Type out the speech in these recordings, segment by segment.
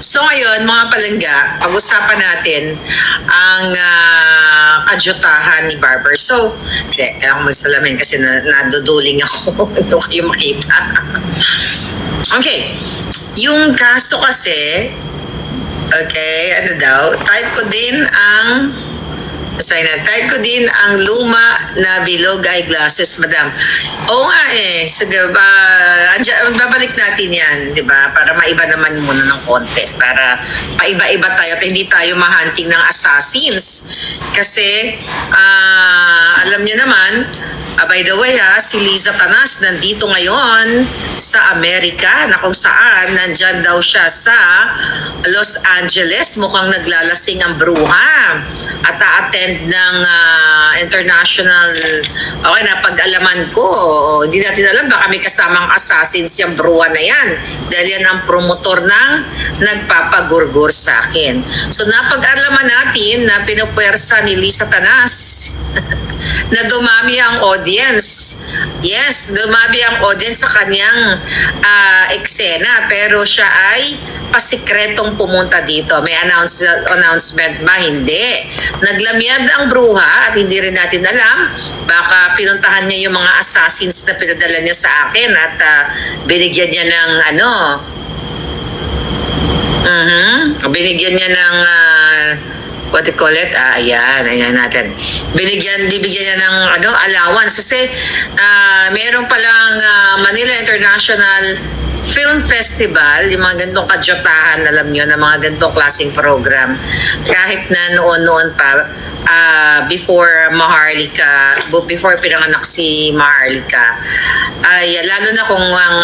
So ngayon, mga palangga, pag-usapan natin ang kadyutahan ni Barber. So, kaya ako magsalamin kasi naduduling ako. Ano kayo makita? Okay. Yung kaso kasi, okay, ano daw, type ko din ang luma na bilog eyeglasses, madam. Oo nga eh. Sige, babalik natin yan, di ba? Para maiba naman muna ng konti. Para paiba-iba tayo at hindi tayo mahunting ng assassins. Kasi, alam niyo naman, by the way si Liza Tanas nandito ngayon sa Amerika na kung saan nandyan daw siya sa Los Angeles. Mukhang naglalasing ang bruha at a-attend ng international, okay na pag-alaman ko, hindi natin alam, baka may kasamang assassins yung bruha na yan dahil yan ang promotor ng nagpapagurgur sa akin. So napag-alaman natin na pinupwersa ni Liza Tanas na dumami ang audience. Yes, dumami ang audience sa kanyang eksena, pero siya ay pasikretong pumunta dito. May announcement ba? Hindi. Naglamyad ang bruha at hindi rin natin alam. Baka pinuntahan niya yung mga assassins na pinadala niya sa akin at binigyan niya ng binigyan niya ng what do you call it? Ayan natin. Bibigyan niya ng allowance kasi meron palang Manila International Film Festival, yung mga ganitong kadyatahan, alam nyo, na mga ganitong klaseng program. Kahit na noon pa, before pinanganak si Maharlika, ay lalo na kung ang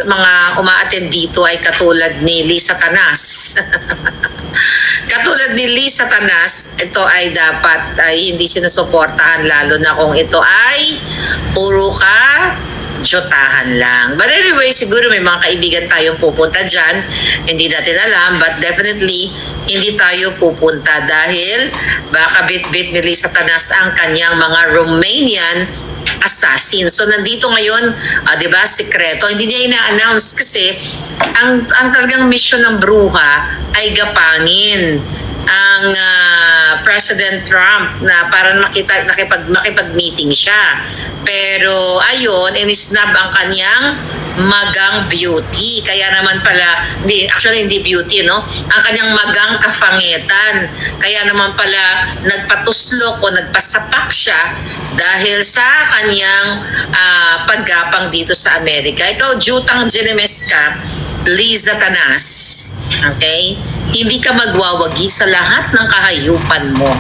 mga uma-attend dito ay katulad ni Liza Tanas. Katulad ni Liza Tanas, ito ay dapat hindi sinusuportahan, lalo na kung ito ay puro jotahan lang. But anyway, siguro may mga kaibigan tayong pupunta dyan. Hindi natin alam, but definitely hindi tayo pupunta dahil baka bit-bit ni Liza Tanas ang kanyang mga Romanian assassin. So nandito ngayon, 'di ba, sikreto. Hindi niya ina-announce kasi ang talagang mission ng bruha ay gapangin ang President Trump na parang makipag-meeting siya. Pero ayun, inisnab ang kanyang magang beauty. Kaya naman pala, hindi beauty, no? Ang kanyang magang kafangitan. Kaya naman pala nagpatuslok o nagpasapak siya dahil sa kanyang paggapang dito sa Amerika. Ikaw, Jutang Ginemes ka, Liza Tanas. Okay? Hindi ka magwawagi sa lahat ng kahayupan mo.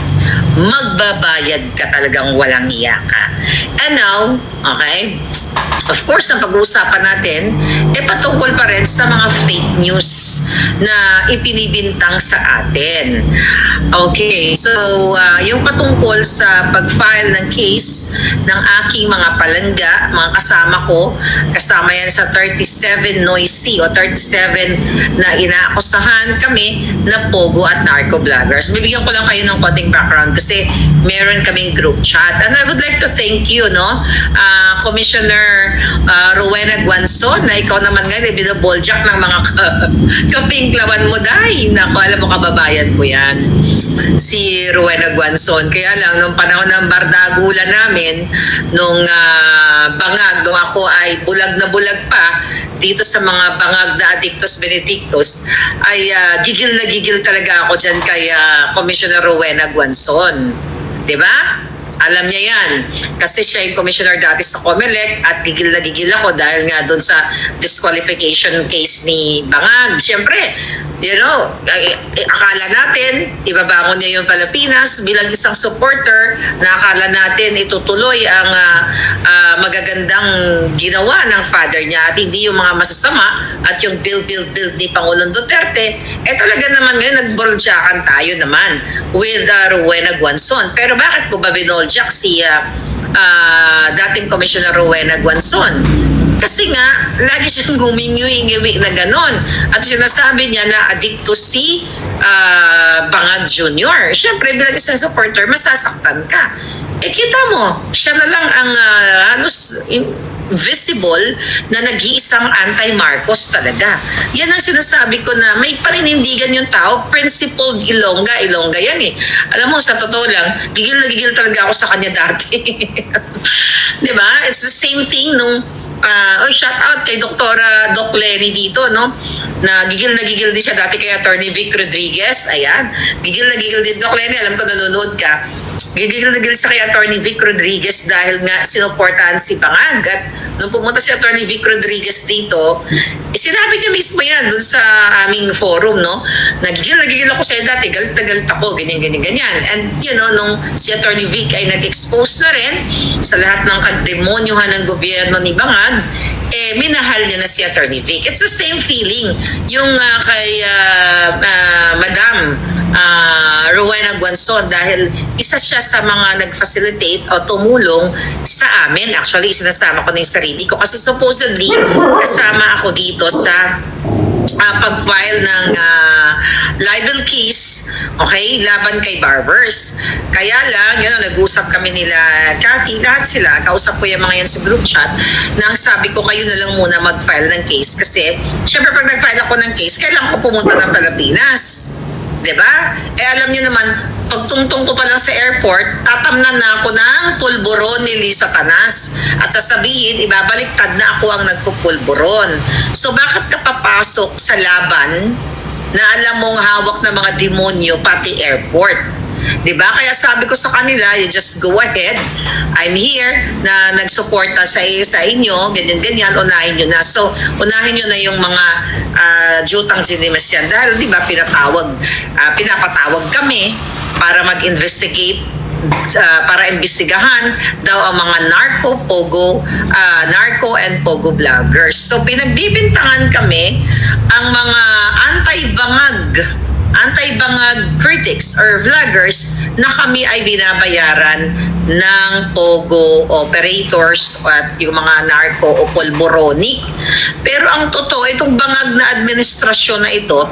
Magbabayad ka, talagang walang iya ka. And now, okay, of course, ang pag-uusapan natin, patungkol pa rin sa mga fake news na ipinibintang sa atin. Okay, so yung patungkol sa pag-file ng case ng aking mga palangga, mga kasama yan sa 37 noisy o 37 na inaakusahan kami na pogo at narco vloggers. Bibigyan ko lang kayo ng konting background kasi meron kaming group chat. And I would like to thank you, Commissioner Rowena Guanzon, na ikaw naman ngayon binoboljak ng mga kapingklawan mo dahil. Naku, alam mo, kababayan ko yan, si Rowena Guanzon. Kaya lang, nung panahon ng bardagulan namin, nung bangag, nung ako ay bulag na bulag pa, dito sa mga bangag na Addictus Benedictus, ay gigil na gigil talaga ako dyan kay Commissioner Rowena Guanzon. Diba? Alam niya yan. Kasi siya yung commissioner dati sa Comelec at gigil na gigil ako dahil nga doon sa disqualification case ni Bangag. Siyempre, akala natin, ibabangon niya yung Pilipinas bilang isang supporter na akala natin itutuloy ang magagandang ginawa ng father niya at hindi yung mga masasama at yung build ni Pangulong Duterte. Talaga naman ngayon nagboldyakan tayo naman with Rowena Guanzon. Pero bakit ko ba binoldyak si dating Commissioner Rowena Guanzon? Kasi nga, lagi siyang gumingiwi na ganon. At sinasabi niya na addicto si Bangag Jr. Siyempre, bilang isang supporter, masasaktan ka. Kita mo, siya na lang ang halos visible na nag-iisang anti-Marcos talaga. Yan ang sinasabi ko na may paninindigan yung tao, principled Ilongga yan eh. Alam mo, sa totoo lang, gigil na gigil talaga ako sa kanya dati. Diba? It's the same thing nung shout out kay Doc Lenny dito, no? Na gigil din siya dati kay Attorney Vic Rodriguez. Ayan. Gigil na gigil din. Doc Lenny, alam ko nanonood ka. Gigil sa kay Attorney Vic Rodriguez dahil nga sinuportahan si Bangag. At nung pumunta si Attorney Vic Rodriguez dito, sinabi niya mismo yan dun sa aming forum, no? Nagigil ako sa'yo dati, galit ako, ganyan. And you know, nung si Attorney Vic ay nag-expose na rin sa lahat ng kademonyuhan ng gobyerno ni Bangag, minahal niya na si Attorney Vic. It's the same feeling yung kay Madam Rowena Guanzon dahil isa siya sa mga nag-facilitate o tumulong sa amin. Actually, sinasama ko na yung sarili ko kasi supposedly kasama ako dito sa pag-file ng libel case, okay, laban kay Barbers. Kaya lang, yun, nag-usap kami nila, Cathy, lahat sila, kausap ko yung mga yan sa group chat, nang sabi ko kayo na lang muna mag-file ng case kasi, syempre pag nag-file ako ng case, kailangan ko pumunta ng Pilipinas. Diba? Alam niyo naman, pagtungtong ko pa lang sa airport, tatamnan na ako ng pulburon ni Lisa Tanas. At sasabihin, ibabaliktad na ako ang nagpupulburon. So bakit ka papasok sa laban na alam mong hawak ng mga demonyo pati airport? Diba? Kaya sabi ko sa kanila, you just go ahead. I'm here na nagsuporta sa inyo, ganyan, unahin nyo na. So, unahin nyo na yung mga jutang ginimas yan. Dahil, diba, pinapatawag kami para mag-investigate, para imbestigahan daw ang mga narco and pogo vloggers. So, pinagbibintangan kami ang mga anti-bangag critics or vloggers na kami ay binabayaran ng pogo operators at yung mga narco o polboronic. Pero ang totoo, itong bangag na administrasyon na ito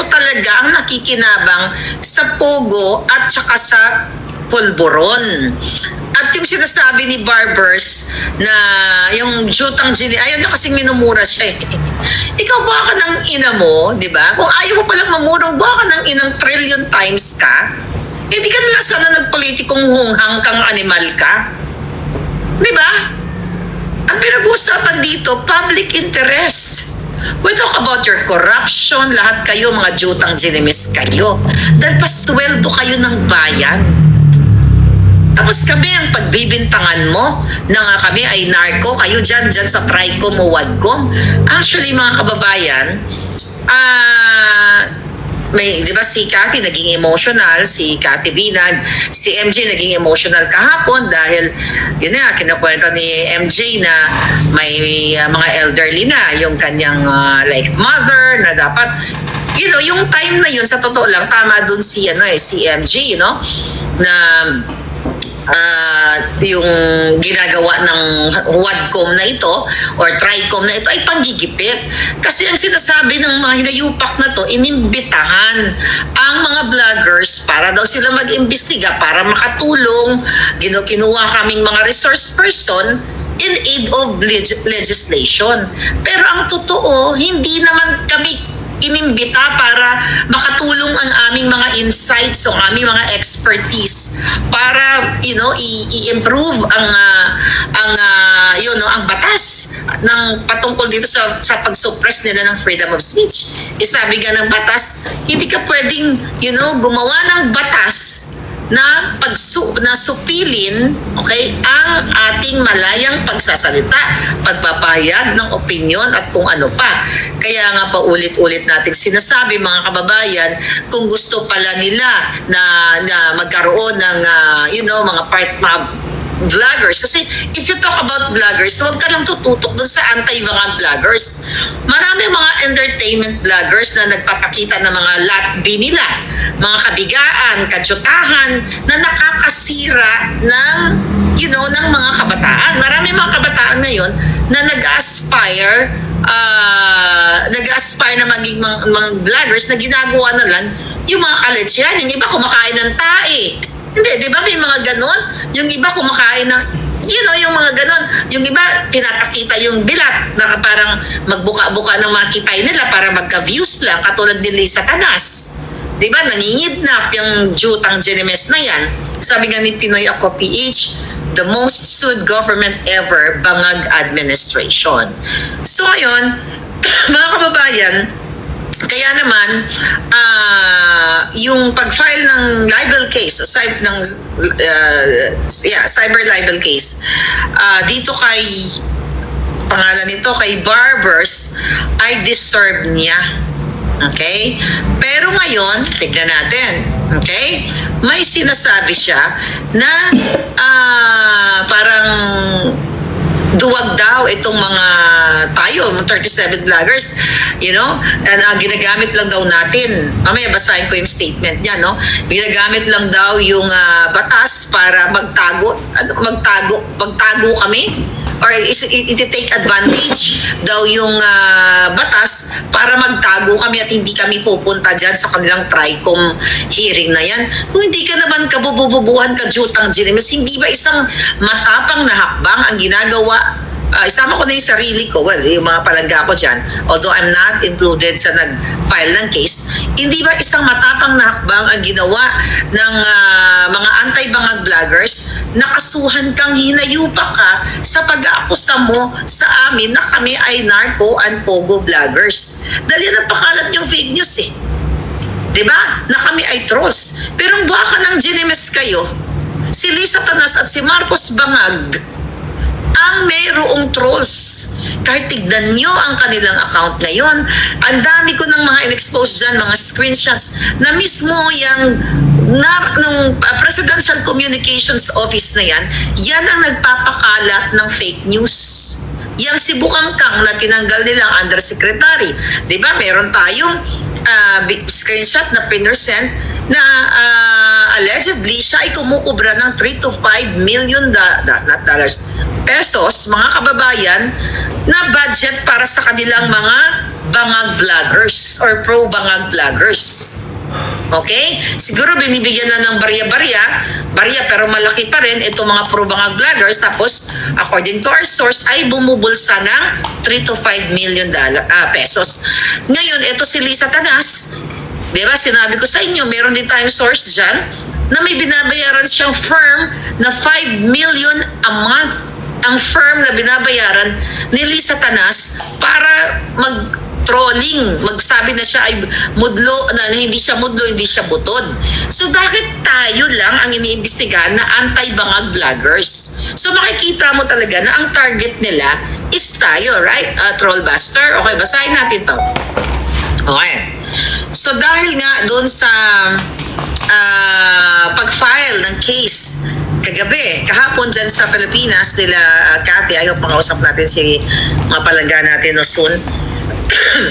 talaga ang nakikinabang sa pogo at saka sa polboron. At yung sinasabi ni Barbers na yung jutang gini, ayaw niya kasing minumura siya eh. Ikaw ba ka ng ina mo, di ba? Kung ayaw mo palang mamurang, ba ka ng inang trillion times ka? Hindi ka na lang sana nagpolitikong hunghang kang animal ka. Di ba? Ang pinag-uusapan dito, public interest. We talk about your corruption, lahat kayo, mga jutang ginimis kayo. Dahil pasweldo kayo ng bayan. Tapos kami ang pagbibintangan mo na nga kami ay narco, kayo dyan sa Tricom o Wadcom. Actually, mga kababayan, di ba si Cathy naging emotional, si Cathy Binag, si MJ naging emotional kahapon dahil yun na, kinakwento ni MJ na may mga elderly na, yung kanyang like mother na dapat, you know, yung time na yun, sa totoo lang, tama dun si MJ, no? Na yung ginagawa ng Wadcom na ito or Tricom na ito ay panggigipit. Kasi ang sinasabi ng mga hinayupak na to, inimbitahan ang mga vloggers para daw sila mag-imbestiga, para makatulong. Kinuha kaming mga resource person in aid of legislation. Pero ang totoo, hindi naman kami inimbita para makatulong ang aming mga insights o aming mga expertise para i-improve ang batas ng patungkol dito sa pag-suppress nila ng freedom of speech. Sabi nga ng batas, hindi ka pwedeng gumawa ng batas na supilin, okay, ang ating malayang pagsasalita, pagpapahayag ng opinyon at kung ano pa. Kaya nga pa ulit-ulit natin sinasabi, mga kababayan, kung gusto pala nila na magkaroon ng mga vloggers. Kasi if you talk about vloggers, huwag ka lang tututok dun sa anti-bangag vloggers. Marami mga entertainment vloggers na nagpapakita ng mga latbi nila, mga kabigaan, kadyutahan na nakakasira ng mga kabataan. Marami mga kabataan ngayon na nag-aspire na maging mga vloggers na ginagawa na lang yung mga kaletsyan. Yung iba kumakain ng tae. Hindi, di ba may mga ganon? Yung iba kumakain ng Yung mga ganon. Yung iba, pinapakita yung bilat na parang magbuka-buka ng mga kipay nila para magka-views lang, katulad ni Lisa Tanas. Diba? Nangingidnap yung Jutang Ginemes na yan. Sabi nga ni Pinoy Ako PH, the most sued government ever, Bangag administration. So ngayon, mga kababayan, kaya naman, yung pag-file ng libel case, cyber libel case, dito kay, pangalan nito, kay Barbers, ay deserve niya. Okay? Pero ngayon, tignan natin. Okay? May sinasabi siya na parang duwag daw itong mga tayo, 37 vloggers, and ginagamit lang daw natin. Mamaya basahin ko yung statement niya, no? Ginagamit lang daw yung batas para magtago kami, or iti-take advantage daw yung batas para magtago kami at hindi kami pupunta dyan sa kanilang TRICOM hearing na yan. Kung hindi ka naman kabubububuhan ka Jutang Ginemes, hindi ba isang matapang na hakbang ang ginagawa? Isama ko na yung sarili ko, yung mga palangga ko dyan, although I'm not included sa nag-file ng case, hindi ba isang matapang na hakbang ang ginawa ng mga anti-bangag vloggers? Nakasuhan kang hinayupa ka sa pag-aakusa mo sa amin na kami ay narco and pogo vloggers. Dahil yan ang pakalat yung fake news eh. Diba? Na kami ay trolls. Pero ang baka ng Ginemes kayo, si Lisa Tanas at si Marcos Bangag, ang mayroong trolls. Kahit tignan nyo ang kanilang account ngayon, ang dami ko ng mga in-expose dyan, mga screenshots, na mismo yung Presidential Communications Office na yan ang nagpapakalat ng fake news. Yang si Bukangkang na tinanggal nilang undersecretary. Diba? Meron tayong screenshot na pinersent na allegedly siya ay kumukubra ng 3 to 5 million pesos, mga kababayan, na budget para sa kanilang mga bangag vloggers or pro-bangag vloggers. Okay? Siguro binibigyan na ng barya pero malaki pa rin itong mga pro-bangag vloggers, tapos according to our source ay bumubulsa ng 3 to 5 million pesos. Ngayon, ito si Lisa Tanas, diba, sinabi ko sa inyo, meron din tayong source dyan na may binabayaran siyang firm na 5 million a month. Ang firm na binabayaran ni Lisa Tanas para mag-trolling, magsabi na siya ay mudlo, na hindi siya mudlo, hindi siya butod. So bakit tayo lang ang iniimbestigahan na anti-bangag vloggers? So makikita mo talaga na ang target nila is tayo, right? Trollbuster. Okay, basahin natin to. Okay. So dahil nga doon sa pag-file ng case kahapon dyan sa Pilipinas, nila Cathy, ayaw makausap natin si mga palangga natin no soon.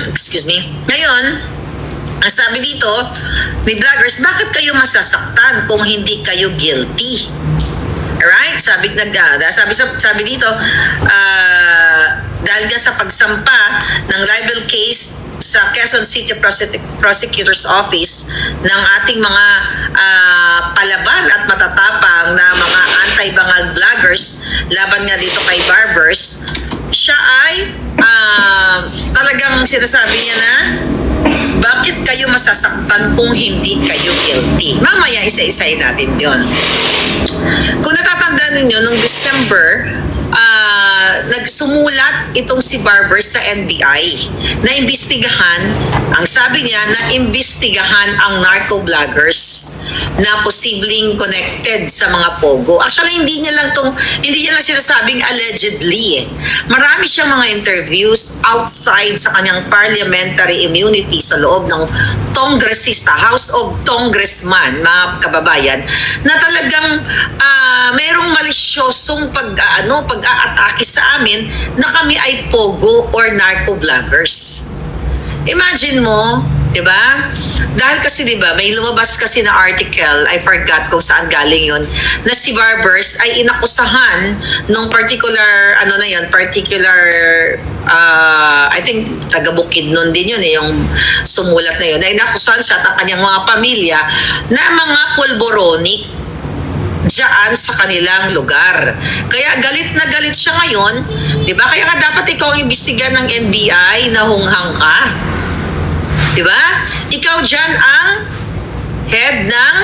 Excuse me. Ngayon, ang sabi dito ni vloggers, bakit kayo masasaktan kung hindi kayo guilty? Alright? Sabi dito, dahil nga sa pagsampa ng libel case sa Quezon City Prosecutor's Office ng ating mga palaban at matatapang na mga anti-bangag vloggers laban nga dito kay Barbers, siya ay talagang sinasabi niya na bakit kayo masasaktan kung hindi kayo guilty? Mamaya isa-isahin natin yon. Kung natatandaan ninyo, noong December, nagsumulat itong si Barbers sa NBI na imbestigahan, ang sabi niya, na imbestigahan ang narco vloggers na posibleng connected sa mga pogo. Actually, hindi niya lang sinasabing allegedly. Marami siyang mga interviews outside sa kanyang parliamentary immunity sa loob ng Congressista, House of Congressman, mga kababayan, na talagang mayroong malisyosong pag-aatake sa amin na kami ay pogo or narco vloggers. Imagine mo, di ba? Dahil kasi di ba, may lumabas kasi na article, I forgot kung saan galing yun, na si Barbers ay inakusahan nung particular, I think taga Bukidnon din yun yung sumulat na yun, na inakusahan siya at ang kanyang mga pamilya na mga pulboronic diyan sa kanilang lugar. Kaya galit na galit siya ngayon, 'di ba? Kaya nga dapat ikaw ang imbestigahan ng NBI na hunghang ka. 'Di ba? Ikaw diyan ang head ng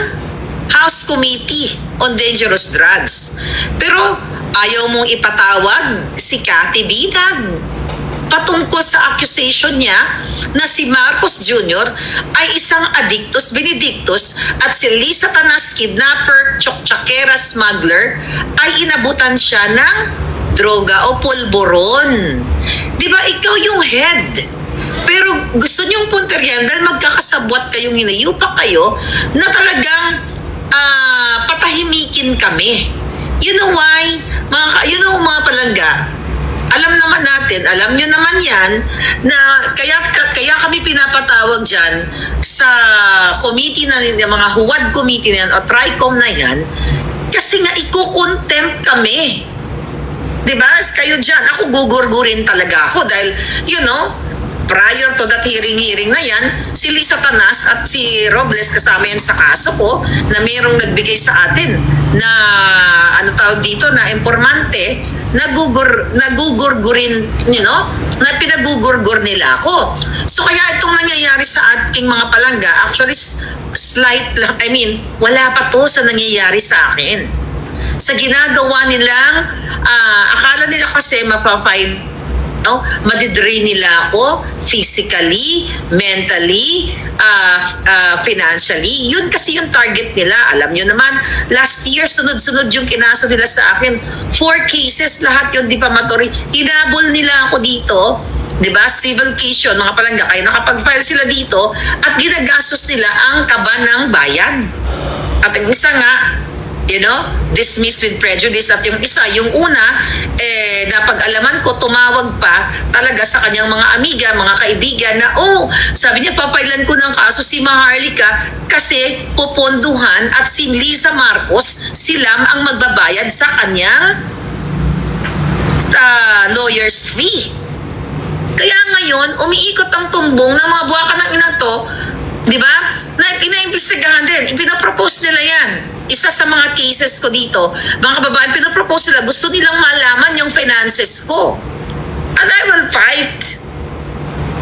House Committee on Dangerous Drugs. Pero ayaw mong ipatawag si Cathy Binag patungkol sa accusation niya na si Marcos Jr. ay isang addictus benedictus at si Lisa Tanas, kidnapper, tsakera, smuggler, ay inabutan siya ng droga o pulburon. Di ba ikaw yung head? Pero gusto niyong punteriyan dahil magkakasabwat kayong hinayupak kayo na talagang patahimikin kami. You know why? Mga palangga, alam naman natin, alam nyo naman yan, na kaya kami pinapatawag dyan sa committee na mga huwad committee na yan o TRICOM na yan, kasi nga iko-contempt kami. Diba? Kayo dyan, ako gugurgurin talaga ako dahil, prior to that hearing na yan, si Lisa Tanas at si Robles kasama yan sa kaso ko na mayroong nagbigay sa atin na na informante nagugurgurin, na pinagugurgur nila ako. So kaya itong nangyayari sa ating mga palangga, actually slight lang, wala pa to sa nangyayari sa akin. Sa ginagawa nilang, akala nila kasi mapapay, madidrain nila ako physically, mentally, financially. Yun kasi yung target nila. Alam nyo naman, last year, sunod-sunod yung kinaso nila sa akin. 4 cases, lahat yung defamatory. Hinabol nila ako dito. Diba? Civil case yun, mga palangga. Kaya nakapag-file sila dito at ginagastos nila ang kaba ng bayan. At ang isa nga, dismissed with prejudice. At yung isa, yung una, napag-alaman ko, tumawag pa talaga sa kanyang mga amiga, mga kaibigan na, sabi niya, papailan ko ng kaso si Maharlika kasi puponduhan at si Lisa Marcos, silam ang magbabayad sa kanyang lawyer's fee. Kaya ngayon, umiikot ang tumbong ng mga buwaka ng ina to, di ba? Na pinaimbestigahan din, ipinapropose nila yan. Isa sa mga cases ko dito, mga kababayan, pinapropose nila, gusto nilang malaman yung finances ko. And I will fight.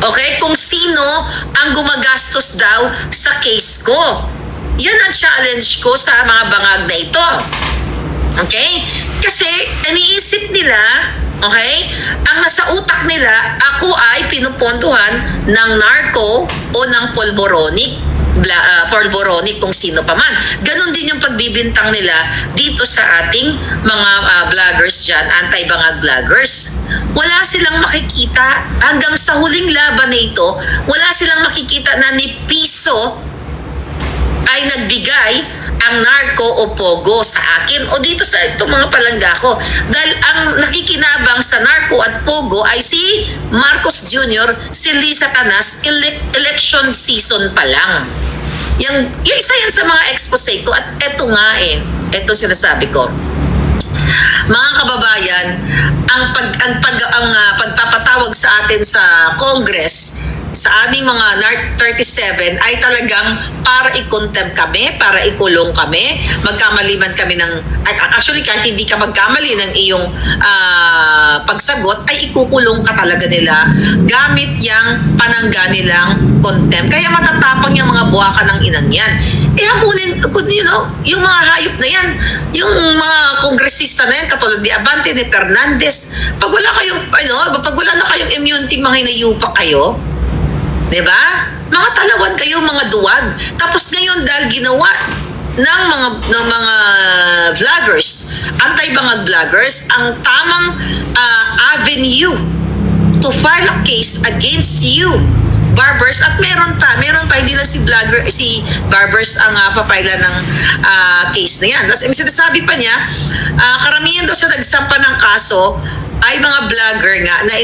Okay? Kung sino ang gumagastos daw sa case ko. Yan ang challenge ko sa mga bangag na ito. Okay? Kasi, iniisip nila, okay, ang nasa utak nila, ako ay pinupontuhan ng narco o ng polboronic kung sino pa man. Ganon din yung pagbibintang nila dito sa ating mga vloggers dyan, anti-bangag vloggers. Wala silang makikita hanggang sa huling laban na ito, wala silang makikita na ni piso ay nagbigay ang narco o pogo sa akin o dito sa itong mga palangga ko. Dahil ang nakikinabang sa narco at pogo ay si Marcos Jr., si Lisa Tanas, election season pa lang. Yung isa yan sa mga expose ko at eto nga eto sinasabi ko. Mga kababayan, ang pagpapatawag sa atin sa Congress sa aming mga NARC 37 ay talagang para i-contempt kami, para ikulong kami, magkamali man kami ng, actually kahit hindi ka magkamali ng iyong pagsagot, ay ikukulong ka talaga nila gamit yung panangga nilang contempt. Kaya matatapang yung mga buwaka ng inang yan. Hamunin, yung mga hayop na yan, yung mga kongresista na yan, katulad ni Abante, ni Fernandez, pag wala na kayong immunity, mga hinayupa kayo, diba? Mga talawan kayo, mga duwag. Tapos ngayon dahil ginawa ng mga vloggers, anti-bangag vloggers, ang tamang avenue to file a case against you, Barbers, at meron pa, hindi lang si Barbers ang papailan ng case na yan. Tapos ang sinasabi pa niya, karamihan daw sa nagsampa ng kaso ay mga vlogger nga na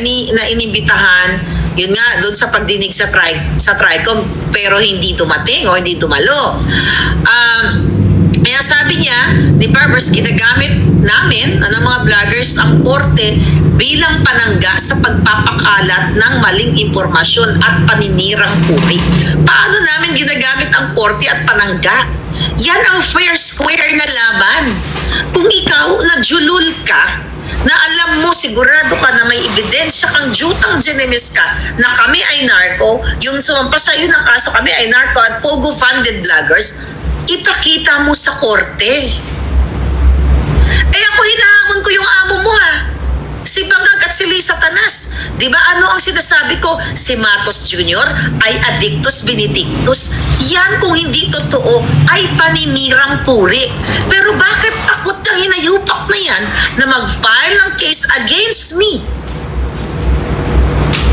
inimbitahan, yun nga, doon sa pagdinig sa TRICOM, pero hindi dumating o hindi dumalo. Kaya sabi niya, ni Barbers, ginagamit namin, ng mga vloggers, ang korte bilang panangga sa pagpapakalat ng maling impormasyon at paninirang puri. Paano namin ginagamit ang korte at panangga? Yan ang fair square na laban. Kung ikaw nagjulul ka, na alam mo, sigurado ka na may ebidensya kang jutang genemis ka na kami ay narco, yung sumampas sa'yo ng kaso kami ay narco at Pogo-funded vloggers, ipakita mo sa korte. Eh ako hinahamon ko yung amo mo si Bangag at si Lisa Tanas. Di ba ano ang sinasabi ko? Si Matos Jr. ay addictus benedictus. Yan kung hindi totoo ay paninirang puri. Pero bakit takot yung hinayupak na yan na mag-file ng case against me?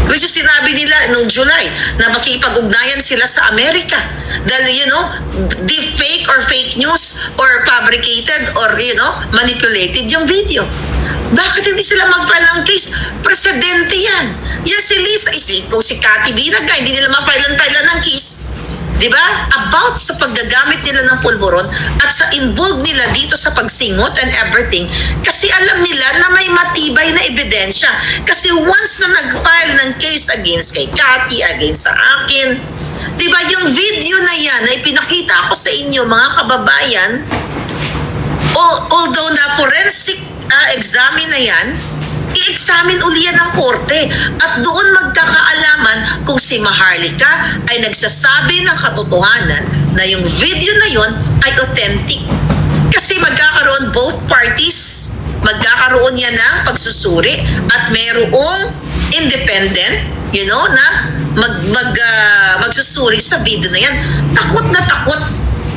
Which is sinabi nila nung July na makipag-ugnayan sila sa Amerika. Dahil, deep fake or fake news or fabricated or, manipulated yung video. Bakit hindi sila mag-file ng case? Presidente yan. Yan si Lisa, kung si Cathy Binaga, hindi nila ma-file ng case. Diba? About sa paggagamit nila ng pulburon at sa involved nila dito sa pagsingot and everything. Kasi alam nila na may matibay na ebidensya. Kasi once na nag-file ng case against kay Cathy, against sa akin, diba yung video na yan na ipinakita ko sa inyo mga kababayan, although na forensic examine na yan, i-examine uli yan ng korte at doon magkakaalaman kung si Maharlika ay nagsasabi ng katotohanan na yung video na yon ay authentic. Kasi magkakaroon both parties, magkakaroon yan ng pagsusuri at mayroong independent, na magsusuri sa video na yan. Takot na takot.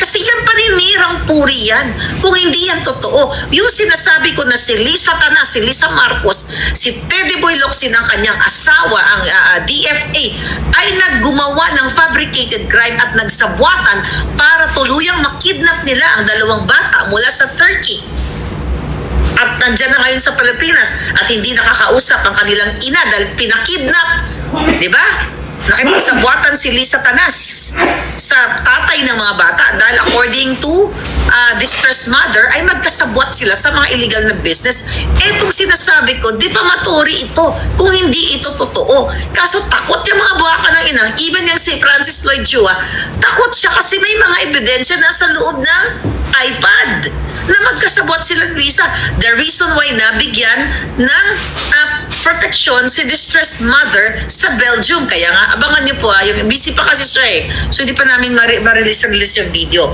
Kasi yan paninirang puri yan. Kung hindi yan totoo. Yung sinasabi ko na si Lisa Tanas, si Lisa Marcos, si Teddy Boy Locsin ang kanyang asawa, ang DFA, ay naggumawa ng fabricated crime at nagsabwatan para tuluyang makidnap nila ang dalawang bata mula sa Turkey. At nandyan na ngayon sa Pilipinas at hindi nakakausap ang kanilang ina dahil pinakidnap. Diba? Nakipagsabuatan si Lisa Tanas sa tatay ng mga bata dahil according to distressed mother ay magkasabwat sila sa mga illegal na business. Etong sinasabi ko, defamatory ito kung hindi ito totoo. Kaso takot yung mga buwaka ng inang, even yung si Francis Lloyd Chua, takot siya kasi may mga ebidensya na sa loob ng iPad na magkasabot sila Lisa. The reason why nabigyan ng protection si distressed mother sa Belgium. Kaya nga, abangan niyo po yung busy pa kasi siya so hindi pa namin ma-release yung video.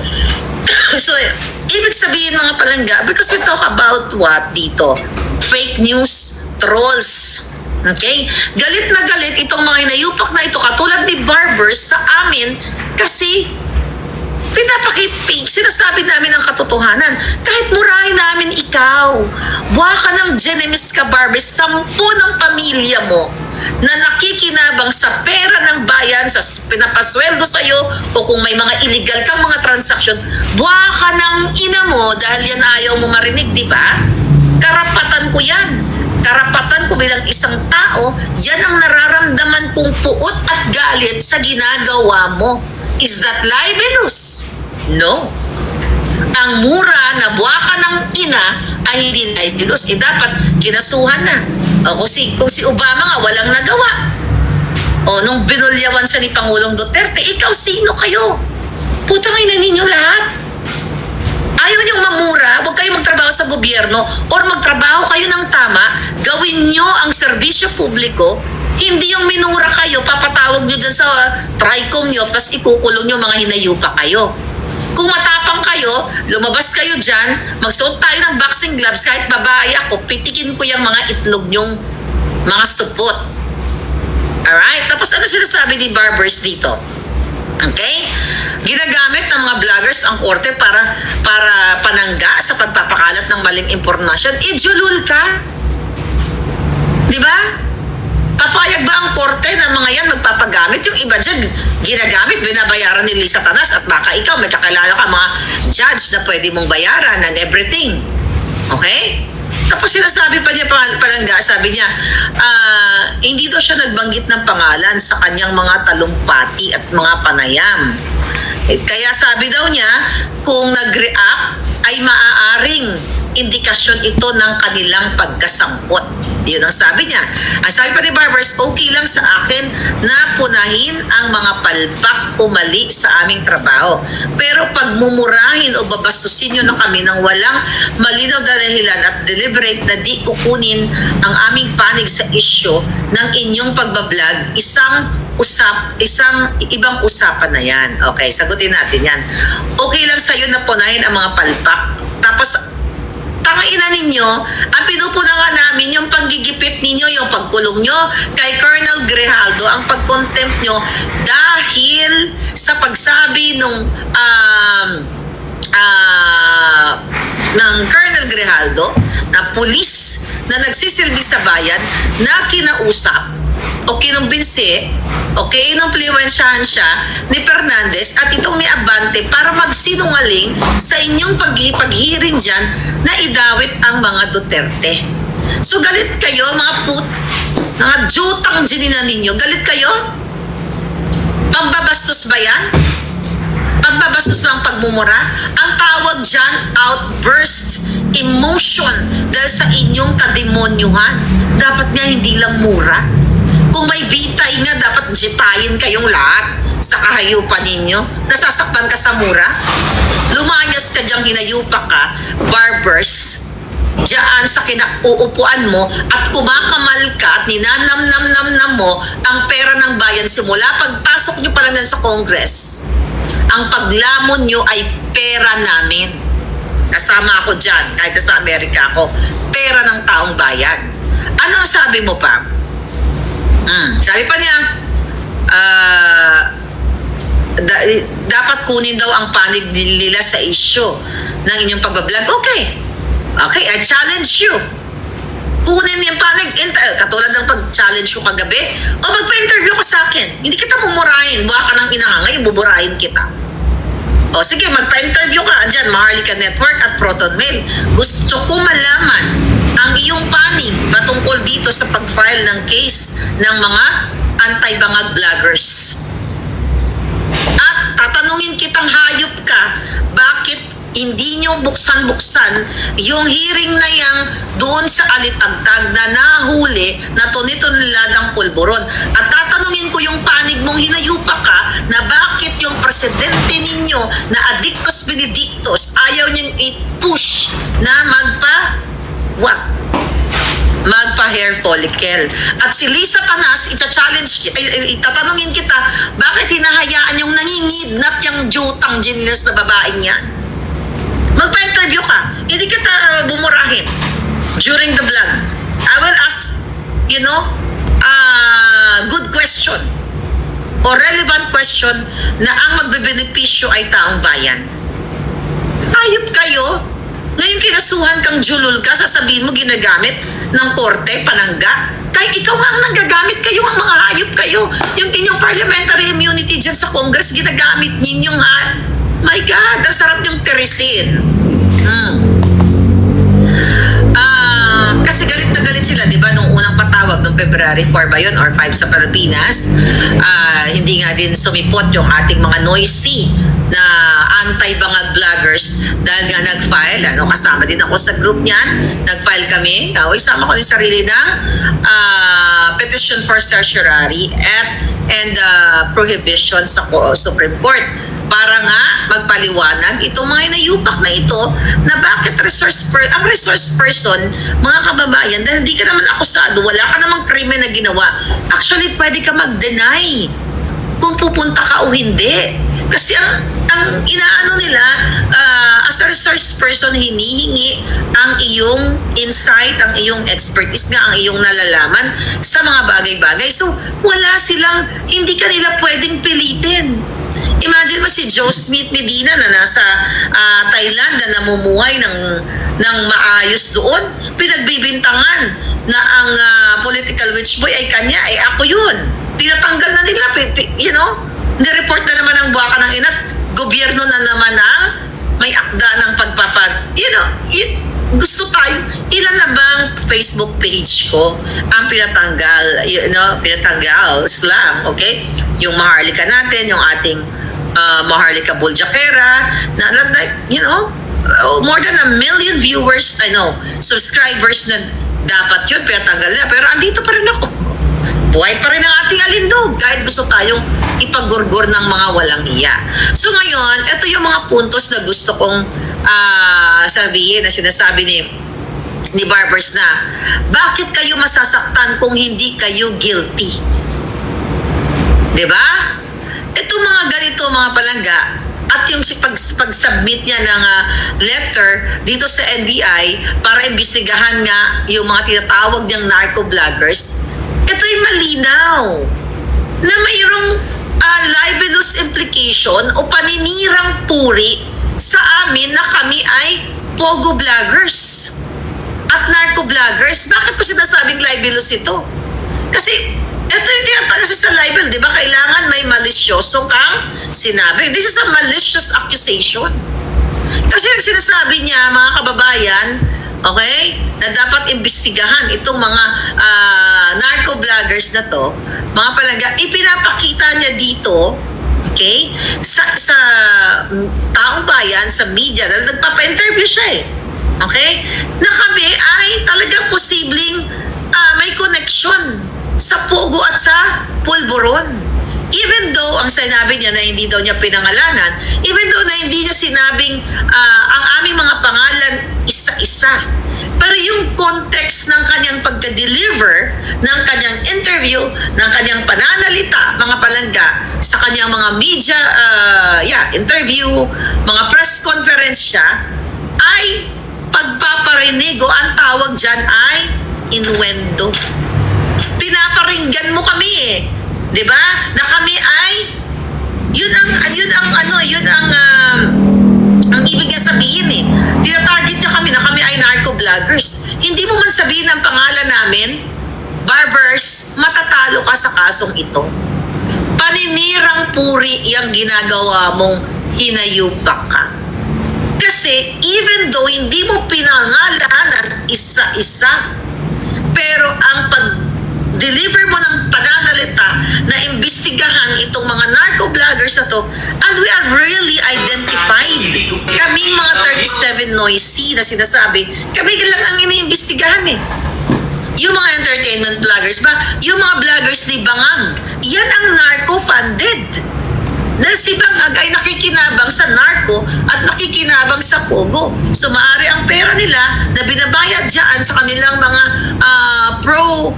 So, ibig sabihin mga palangga, because we talk about what dito? Fake news, trolls. Okay? Galit na galit itong mga hinayupak na ito katulad ni Barbers sa amin kasi sinasabi namin ang katotohanan. Kahit murahin namin ikaw, buha ka ng genemis ka, Barbie, 10 ng pamilya mo na nakikinabang sa pera ng bayan, sa pinapasweldo sa'yo, o kung may mga illegal kang mga transaksyon, buha ka ng ina mo dahil yan ayaw mo marinig, di ba? Karapatan ko yan. Karapatan ko bilang isang tao, yan ang nararamdaman kong puot at galit sa ginagawa mo. Is that libelous? No. Ang mura na buwaka ng ina ay hindi libelous. Dapat kinasuhan na. Kung si Obama nga walang nagawa. Nung binulyawan siya ni Pangulong Duterte, ikaw sino kayo? Putang ina ninyo lahat. Ayaw niyong mamura, huwag kayong magtrabaho sa gobyerno or magtrabaho kayo ng tama, gawin niyo ang serbisyo publiko. Hindi yung minura kayo, papatawag nyo dyan sa TRICOM nyo, tapos ikukulong nyo mga hinayupa kayo. Kung matapang kayo, lumabas kayo dyan, magsuot tayo ng boxing gloves, kahit babae ako, pitikin ko yung mga itlog nyong mga supot. Alright? Tapos ano sinasabi ni Barbers dito? Okay? Ginagamit ng mga vloggers ang korte para panangga sa pagpapakalat ng maling impormasyon. Julul ka? Di ba? Papayag ba ang korte na mga yan magpapagamit? Yung iba dyan, ginagamit, binabayaran ni Lisa Tanas at baka ikaw, may kakilala ka mga judge na pwede mong bayaran and everything. Okay? Tapos sinasabi pa niya, palangga, sabi niya, hindi daw siya nagbanggit ng pangalan sa kanyang mga talumpati at mga panayam. Kaya sabi daw niya, kung nag-react, ay maaaring indikasyon ito ng kanilang pagkasangkot. Yun ang sabi niya. Ang sabi pa ni Barbers, okay lang sa akin na punahin ang mga palpak o mali sa aming trabaho. Pero pag mumurahin o babastusin nyo na kami ng walang malinaw na dahilan at deliberate na di kukunin ang aming panig sa isyo ng inyong pagbablog, isang ibang usapan na yan. Okay, sagutin natin yan. Okay lang sa'yo na punahin ang mga palpak. Tapos, tangaina ninyo, ang pinupuna nga namin yung panggigipit ninyo, yung pagkulong nyo kay Colonel Grijaldo, ang pagkontempt nyo dahil sa pagsabi ng Colonel Grijaldo na pulis na nagsisilbi sa bayan na kinausap o kinumbinsi o kinumpluwensyahan siya ni Fernandez at itong ni Abante para magsinungaling sa inyong paghiring dyan na idawit ang mga Duterte. So galit kayo mga jutang ginina ninyo, galit kayo? Pambabastos ba yan? Pambabastos lang pagmumura? Ang tawag dyan, outburst, emotion dahil sa inyong kademonyuhan. Dapat nga hindi lang mura. Kung may bitay nga, dapat jitayin kayong lahat sa kahayupan ninyo. Nasasaktan ka sa mura? Lumayas ka diyang hinayupa ka, Barbers, diyan sa kinauupuan mo at kumakamal ka at ninanam-nam-nam mo ang pera ng bayan simula pagpasok nyo pa lang sa Congress. Ang paglamon nyo ay pera namin. Kasama ako dyan, kahit sa Amerika ako. Pera ng taong bayan. Ano ang sabi mo pa? Sabi pa niya, dapat kunin daw ang panig nila sa issue ng inyong pagbablog. Okay, I challenge you. Kunin yung panig. Katulad ng pag-challenge ko kagabi. O magpa-interview ka sa akin. Hindi kita mumurahin. Buha ka ng inahangay, buburahin kita. O sige, magpa-interview ka dyan, Maharlika Network at Proton Mail. Gusto ko malaman ang iyong panig patungkol dito sa pag-file ng case ng mga anti-bangag vloggers. At tatanungin kitang hayop ka, bakit hindi nyo buksan-buksan yung hearing na yang doon sa alitagtag na nahuli na tunituladang pulburon. At tatanungin ko yung panig mong hinayupa ka na bakit yung presidente ninyo na Adictus Benedictus ayaw niyang i-push na magpa-hair follicle. At si Lisa Tanas, itatanungin kita, bakit hinahayaan yung nangingidnap yung jutang genius na babaeng yan? Magpa-interview ka. Hindi kita bumurahin during the vlog. I will ask, good question o relevant question na ang magbebenepisyo ay taong bayan. Ayop kayo. Ngayon kinasuhan kang julul ka, sasabihin mo ginagamit ng korte, panangga. Kahit ikaw nga ang nanggagamit kayo, ang mga hayop kayo. Yung inyong parliamentary immunity dyan sa Congress, ginagamit ninyong my God, ang sarap niyong tirisin. Kasi galit na galit sila, di ba, nung unang patawag noong February 4 ba yun or 5 sa Pilipinas, hindi nga din sumipot yung ating mga noisy na anti-bangag vloggers dahil nga nag-file, kasama din ako sa group niyan, nag-file kami, isama ko din sarili ng petition for certiorari and prohibition sa Supreme Court para nga magpaliwanag itong mga inayupak na ito na bakit ang resource person, mga kababayan, dahil hindi ka naman akusado, wala ka namang krimen na ginawa. Actually, pwede ka mag-deny kung pupunta ka o hindi. Kasi ang inaano nila, as a resource person, hinihingi ang iyong insight, ang iyong expertise nga, ang iyong nalalaman sa mga bagay-bagay. So, hindi ka nila pwedeng pilitin. Imagine mo si Joe Smith Medina na nasa Thailand na namumuhay ng maayos doon. Pinagbibintangan na ang political witch boy ay kanya, ako yun. Pinatanggal na nila, nireport na naman ang buwaka ng inat. Gobyerno na naman ang may akda ng gusto tayo. Ilan na bang Facebook page ko ang pinatanggal, pinatanggal, slam, okay? Yung Maharlika natin, yung ating Maharlika Buljakera, na more than 1 million viewers, subscribers na dapat yun, pero tagal na. Pero andito pa rin ako. Buhay pa rin ang ating alindog kahit gusto tayong ipagurgur ng mga walang iya. So ngayon, ito yung mga puntos na gusto kong sabihin na sinasabi ni Barbers na bakit kayo masasaktan kung hindi kayo guilty? Diba? Itong mga ganito mga palangga at yung pag-submit niya ng letter dito sa NBI para imbestigahan nga yung mga tinatawag niyang narco-vloggers, ito'y malinaw na mayroong libelous implication o paninirang puri sa amin na kami ay pogo vloggers at narco-vloggers. Bakit ko sinasabing libelous ito? Kasi ito yung tinatawag sa libel, di ba? Kailangan may malisyoso kang sinabi. This is a malicious accusation. Kasi yung sinasabi niya, mga kababayan, okay, na dapat imbestigahan itong mga narco-vloggers na to, mga palangga, ipinapakita niya dito, okay, sa taong bayan, sa media, dahil nagpapa-interview siya okay, na kami ay talagang posibleng may connection sa Pogo at sa Pulburon. Even though ang sinabi niya na hindi daw niya pinangalanan, even though na hindi niya sinabing ang aming mga pangalan isa-isa, pero yung context ng kanyang pagka-deliver, ng kanyang interview, ng kanyang pananalita, mga palangga, sa kanyang mga media interview, mga press conference siya, ay pagpaparinig o ang tawag dyan ay innuendo. Pinaparinggan mo kami di ba? Na kami ay ang ibig niya sabihin tinatarget niya kami na kami ay narco-vloggers. Hindi mo man sabihin ang pangalan namin, Barbers, matatalo ka sa kasong ito. Paninirang puri yung ginagawa mong hinayupak ka. Kasi even though hindi mo pinangalanan isa-isa, pero ang deliver mo ng pananalita na imbestigahan itong mga narco-vloggers na to, and we are really identified. Kaming mga 37 noisy na sinasabi, kami lang ang iniimbestigahan Yung mga entertainment vloggers ba? Yung mga vloggers ni Bangag, yan ang narco-funded. Dahil si Bangag ay nakikinabang sa narco at nakikinabang sa pogo. So maaari ang pera nila na binabayad dyan sa kanilang mga pro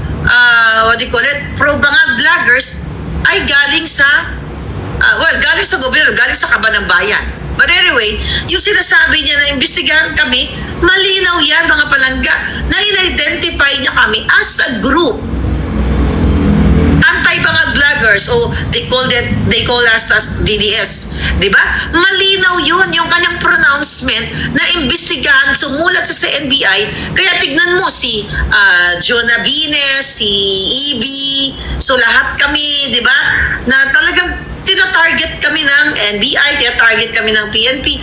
Bangag vloggers ay galing sa galing sa gobyerno, galing sa kaban ng bayan. But anyway, yung sinasabi niya na imbestigahan kami, malinaw yan mga palangga na in-identify niya kami as a group. Anti-Bangag vloggers o they call us as DDS, di ba? Malinaw yun yung kanyang pronouncement na imbestigahan, sumulat sa NBI. Kaya tignan mo si Jonah Bines, si Ibi, so lahat kami, di ba? Na talagang tinatarget kami ng NBI, tinatarget kami ng PNP,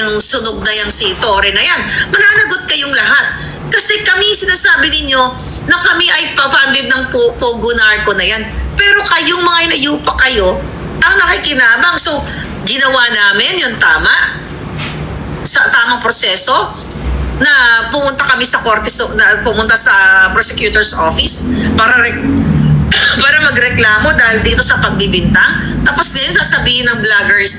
yung sunog na yung si Torre na yan. Mananagot kayong lahat. Kasi kami sinasabi ninyo na kami ay pa-funded ng Pogo Narco na yan. Pero kayong mga inayupa kayo ang nakikinabang. So, ginawa namin yung tama sa tamang proseso na pumunta kami sa korte, pumunta sa prosecutor's office para magreklamo dahil dito sa pagbibintang. Tapos ngayon sasabihin ng vloggers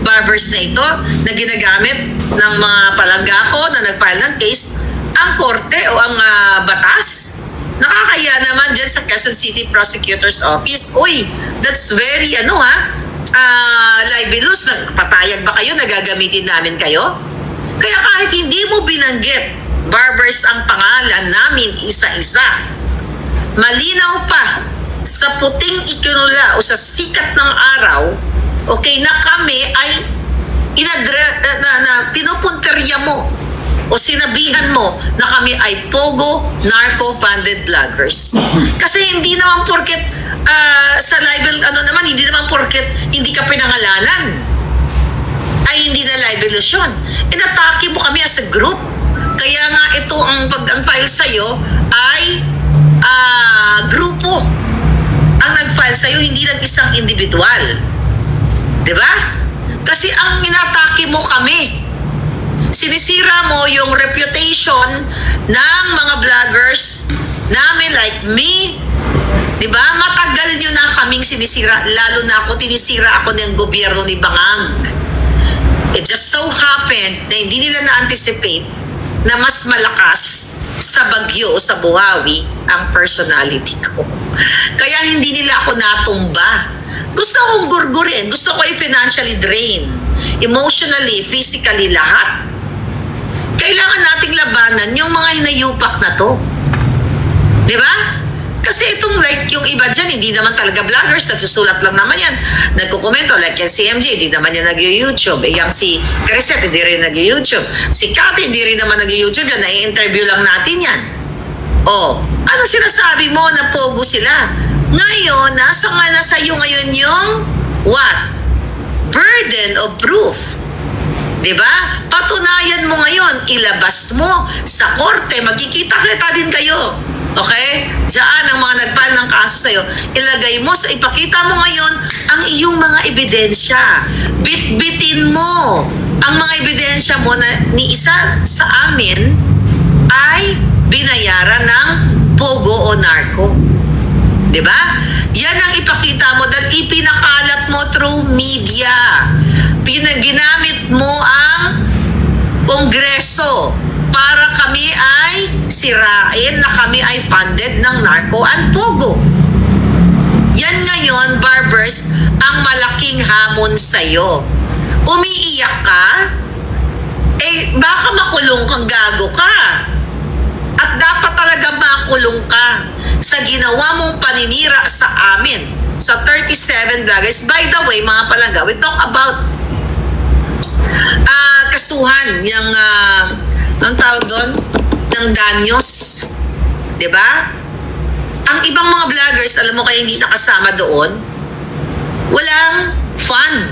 barbers na ito na ginagamit ng mga palangga ko na nag-file ng case ang korte o ang batas. Nakakaya naman dyan sa Quezon City Prosecutor's Office. Uy, that's very libelous. Papayag ba kayo na gagamitin namin kayo? Kaya kahit hindi mo binanggit, Barbers, ang pangalan namin isa-isa, malinaw pa sa puting ikinula o sa sikat ng araw, okay, na kami ay pinupunterya mo o sinabihan mo na kami ay Pogo narco-funded vloggers. Kasi hindi naman porket sa libel, hindi naman porket hindi ka pinangalanan ay hindi na libelous yun. Inatake mo kami as a group. Kaya nga ito ang pag-file sa'yo ay grupo ang nag-file sa'yo, hindi lang isang individual. Diba? Kasi ang inatake mo kami. Sinisira mo yung reputation ng mga vloggers namin like me. Diba? Matagal nyo na kaming sinisira. Lalo na ako, tinisira ako ng gobyerno ni Bangang. It just so happened na hindi nila na-anticipate na mas malakas sa Bagyo o sa Buhawi ang personality ko. Kaya hindi nila ako natumba. Gusto akong gurgurin. Gusto ko i-financially drain. Emotionally, physically, lahat. Kailangan nating labanan yung mga hinayupak na to. Di ba? Kasi itong like yung iba dyan, hindi naman talaga vloggers, nagsusulat lang naman yan. Nagkukomento like yan si MJ, hindi naman yan nag-YouTube. Yung si Crisette, hindi rin nag-YouTube. Si Cathy, hindi rin naman nag-YouTube. Yan, nai-interview lang natin yan. Oh, ano sinasabi mo na pogo sila? Ngayon, nasa iyo ngayon yung what? Burden of proof. Diba? Patunayan mo ngayon, ilabas mo sa korte, magkikita-kita din kayo. Okay? Diyan ang mga nag-file ng kaso sa'yo. Ilagay mo, ipakita mo ngayon ang iyong mga ebidensya. Bitbitin mo ang mga ebidensya mo na ni isa sa amin ay binayaran ng pogo o narco. Diba? Yan ang ipakita mo dahil ipinakalat mo through media. Ginamit mo ang Kongreso para kami ay sirain na kami ay funded ng narco and pogo. Yan ngayon, barbers, ang malaking hamon sa'yo. Umiiyak ka? Eh, baka makulong kang gago ka. At dapat talaga makulong ka sa ginawa mong paninira sa amin. Sa 37 vloggers. By the way, mga palangga, we talk about kasuhan yung ang tawag doon ng danyos, 'di ba? Ang ibang mga vloggers, alam mo kaya hindi nakasama doon, walang fund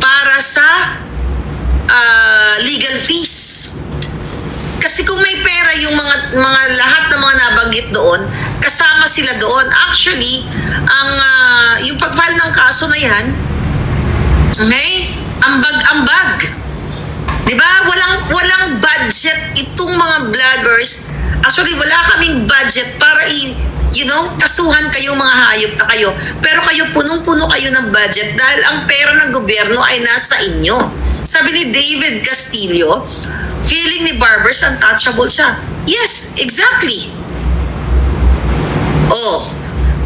para sa legal fees. Kasi kung may pera yung mga lahat ng mga nabanggit doon, kasama sila doon. Actually, ang yung pag-file ng kaso na 'yan, okay? Ambag-ambag. 'Di ba? Walang budget itong mga vloggers. Actually, wala kaming budget para kasuhan kayong mga hayop na kayo. Pero kayo punong-puno kayo ng budget dahil ang pera ng gobyerno ay nasa inyo. Sabi ni David Castillo, feeling ni Barbers untouchable siya. Yes, exactly. Oh,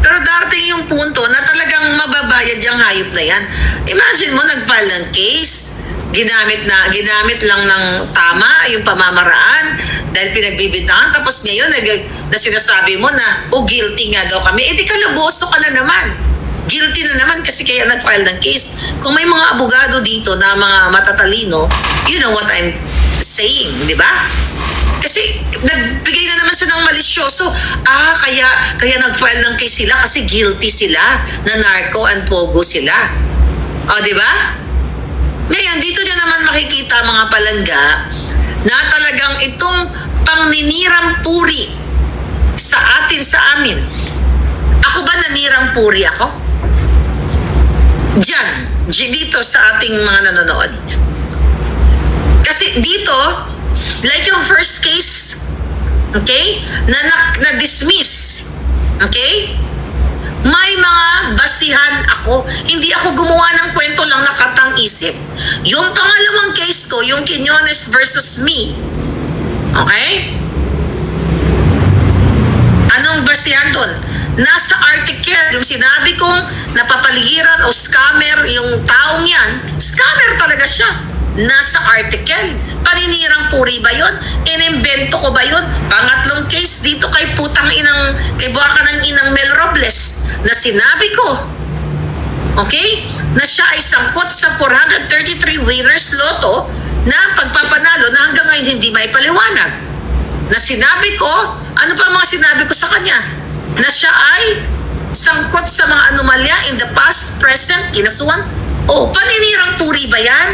pero darating yung punto na talagang mababayad yung hayop na yan. Imagine mo, nag-file ng case, ginamit lang ng tama yung pamamaraan dahil pinagbibintangan, tapos ngayon na sinasabi mo na guilty nga daw kami, di kalaboso ka na naman. Guilty na naman kasi kaya nag-file ng case. Kung may mga abogado dito na mga matatalino, you know what I'm saying, di ba? Kasi nagbigay na naman siya ng malisyoso. Kaya nag-file ng case sila kasi guilty sila na narco and pogo sila. O, di ba? Ngayon, dito niya naman makikita mga palangga na talagang itong pangninirang puri sa amin. Ako ba nanirang puri ako? Dito sa ating mga nanonood. Kasi dito, like yung first case, okay, na-dismiss, okay? May mga basihan ako. Hindi ako gumawa ng kwento lang na katang-isip. Yung pangalawang case ko, yung Quiñones versus me. Okay? Anong basihan doon? Nasa article, yung sinabi kong napapaligiran o scammer, yung taong yan, scammer talaga siya. Nasa article. Paninirang puri ba yun? Inimbento ko ba yun? Pangatlong case dito kay buwaka ng inang Mel Robles na sinabi ko, okay, na siya ay sangkot sa 433 winners lotto na pagpapanalo na hanggang ngayon hindi maipaliwanag. Na sinabi ko, ano pa mga sinabi ko sa kanya? Na siya ay sangkot sa mga anomalya in the past, present, kinasuhan. O, paninirang puri ba yan?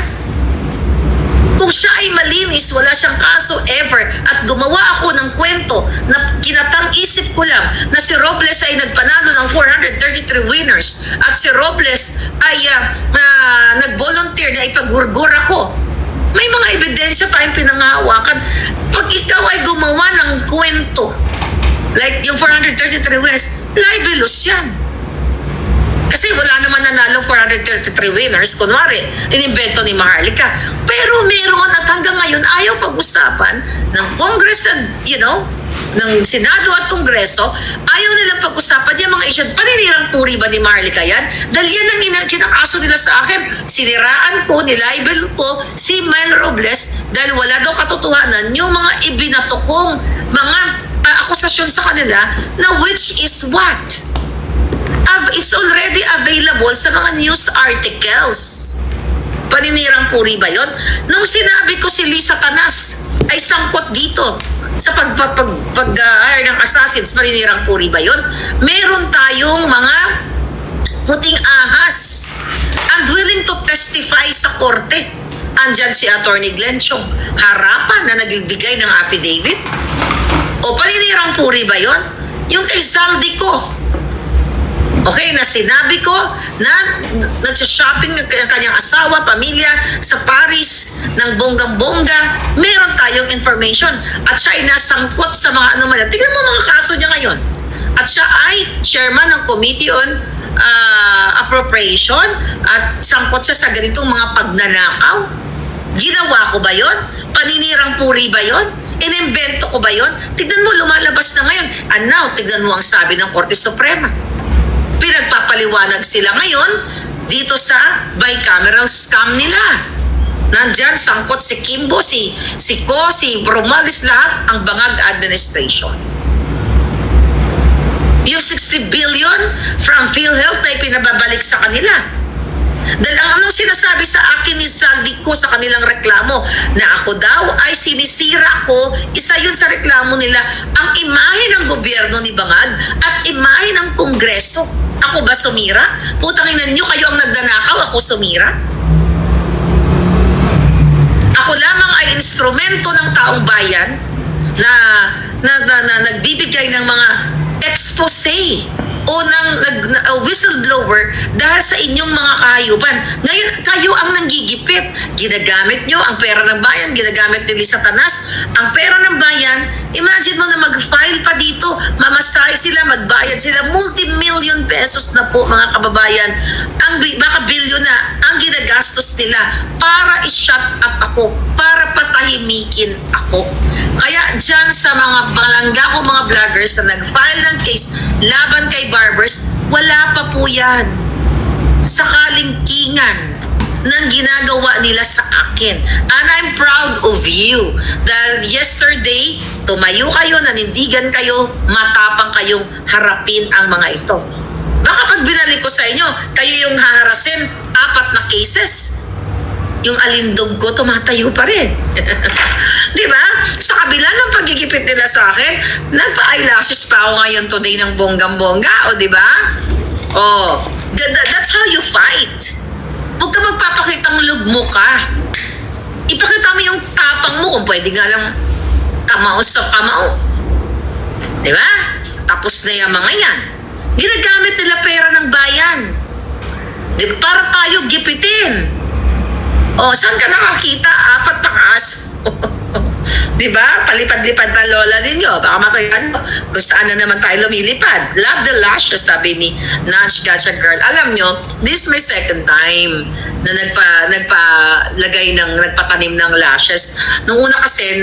Kung siya ay malinis, wala siyang kaso ever, at gumawa ako ng kwento na kinatang-isip ko lang na si Robles ay nagpanalo ng 433 winners at si Robles ay nag-volunteer na ipagurgur ako, may mga ebidensya tayong pinangahawakan. Pag ikaw ay gumawa ng kwento, like yung 433 winners, libelous yan. Kasi wala naman nanalo 433 winners. Kunwari, inimbento ni Maharlika. Pero meron at hanggang ngayon ayaw pag-usapan ng Congress and, ng Senado at Kongreso, ayaw nilang pag-usapan yung mga issue. Paninirang puri ba ni Maharlika yan? Dahil yan ang kinakaso nila sa akin. Siniraan ko, nilibel ko si Mel Robles dahil wala daw katotohanan yung mga ibinato kong mga akusasyon sa kanila na which is what? It's already available sa mga news articles. Paninirang puri ba yun? Nung sinabi ko si Lisa Tanas ay sangkot dito sa pag-hire ng assassins, paninirang puri ba yun? Meron tayong mga puting ahas and willing to testify sa korte. Andyan si Attorney Glenn Chong, harapan na nagbigay ng affidavit. O paninirang puri ba yun? Yung kay Zaldico, okay, na sinabi ko na nagsha-shopping ng kanyang asawa, pamilya sa Paris ng bonggang-bongga, meron tayong information. At siya ay nasangkot sa mga anomalya. Tingnan mo mga kaso niya ngayon. At siya ay chairman ng Committee on Appropriation at sangkot siya sa ganitong mga pagnanakaw. Ginawa ko ba yon? Paninirang puri ba yon? Inimbento ko ba yon? Tignan mo, lumalabas na ngayon. And now, tignan mo ang sabi ng Korte Suprema. Pinagpapaliwanag sila ngayon dito sa bicameral scam nila. Nandyan, sangkot si Kimbo, si Ko, si Bromales, lahat ang bangag administration. Yung 60 billion from PhilHealth na ipinababalik sa kanila. Dahil ang anong sinasabi sa akin ni Zaldico sa kanilang reklamo na ako daw ay sinisira ko, isa yun sa reklamo nila, ang imahe ng gobyerno ni Bangag at imahe ng Kongreso. Ako ba sumira? Putang ina ninyo, kayo ang nagdanakaw, ako sumira? Ako lamang ay instrumento ng taong bayan na nagbibigay ng mga expose o ng whistleblower dahil sa inyong mga kahayupan. Ngayon, kayo ang nanggigipit. Ginagamit nyo ang pera ng bayan, ginagamit ni Lisa Tanas ang pera ng bayan. Imagine mo na mag-file pa dito, mamasahe sila, magbayad sila, multi-million pesos na po mga kababayan, baka bilyon na ang ginagastos nila para i-shut up ako, para patahimikin ako. Kaya dyan sa mga balangga ko mga vloggers na nag-file ng case laban kay Barbers, wala pa po yan sa kalingkingan ng ginagawa nila sa akin. And I'm proud of you. Dahil yesterday, tumayo kayo, nanindigan kayo, matapang kayong harapin ang mga ito. Baka pag binalik ko sa inyo, kayo yung haharasin 4 na cases. Yung alindog ko, tumatayo pa rin. Di ba? Sa kabila ng pagigipit nila sa akin, nagpa-eyelashes pa ako ngayon today ng bonggang-bongga. O, di ba? Oh, that's how you fight. Huwag ka magpapakitang lugmo ka. Ipakita mo yung tapang mo kung pwede nga lang kamao sa kamao. Di ba? Tapos na yung mga yan. Ginagamit nila pera ng bayan. Di ba? Para tayo gipitin. O, saan ka nakakita? 4 na aso. Diba? Palipad-lipad na lola ninyo. Baka matayan mo kung saan na naman tayo lumilipad. Love the lashes, sabi ni Natch Gacha Girl. Alam nyo, this is my second time na nagpatanim ng lashes. Nung una kasi,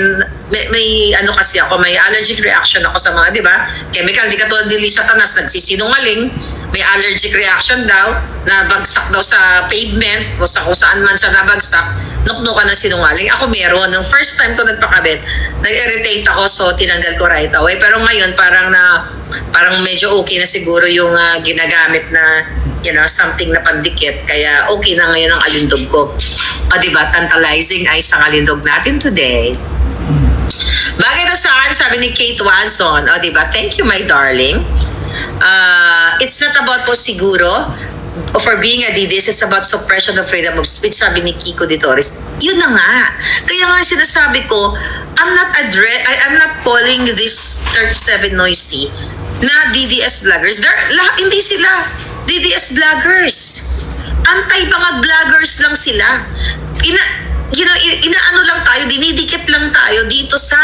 may ano kasi ako, may allergic reaction ako sa mga, diba? Chemical, di katulad ni Lisa Tanas, nagsisinungaling. May allergic reaction daw, nabagsak daw sa pavement o sa kung saan man siya nabagsak, nuknukan ng sinungaling. Ako meron. Nung first time ko nagpakabit, nag-irritate ako, so tinanggal ko right away. Pero ngayon, parang medyo okay na siguro yung ginagamit na, something na pandikit. Kaya okay na ngayon ang alindog ko. O diba, tantalizing ay isang alindog natin today. Bagay na sa akin, sabi ni Kate Watson, o diba, thank you my darling. It's not about po siguro for being a DDS, it's about suppression of freedom of speech, sabi ni Kiko Ditoris. Yun na nga. Kaya nga sinasabi ko, I'm not calling this 37 Noisy na DDS vloggers. Hindi sila DDS vloggers. Anti-bangag vloggers lang sila. Inaano lang tayo, dinidikit lang tayo dito sa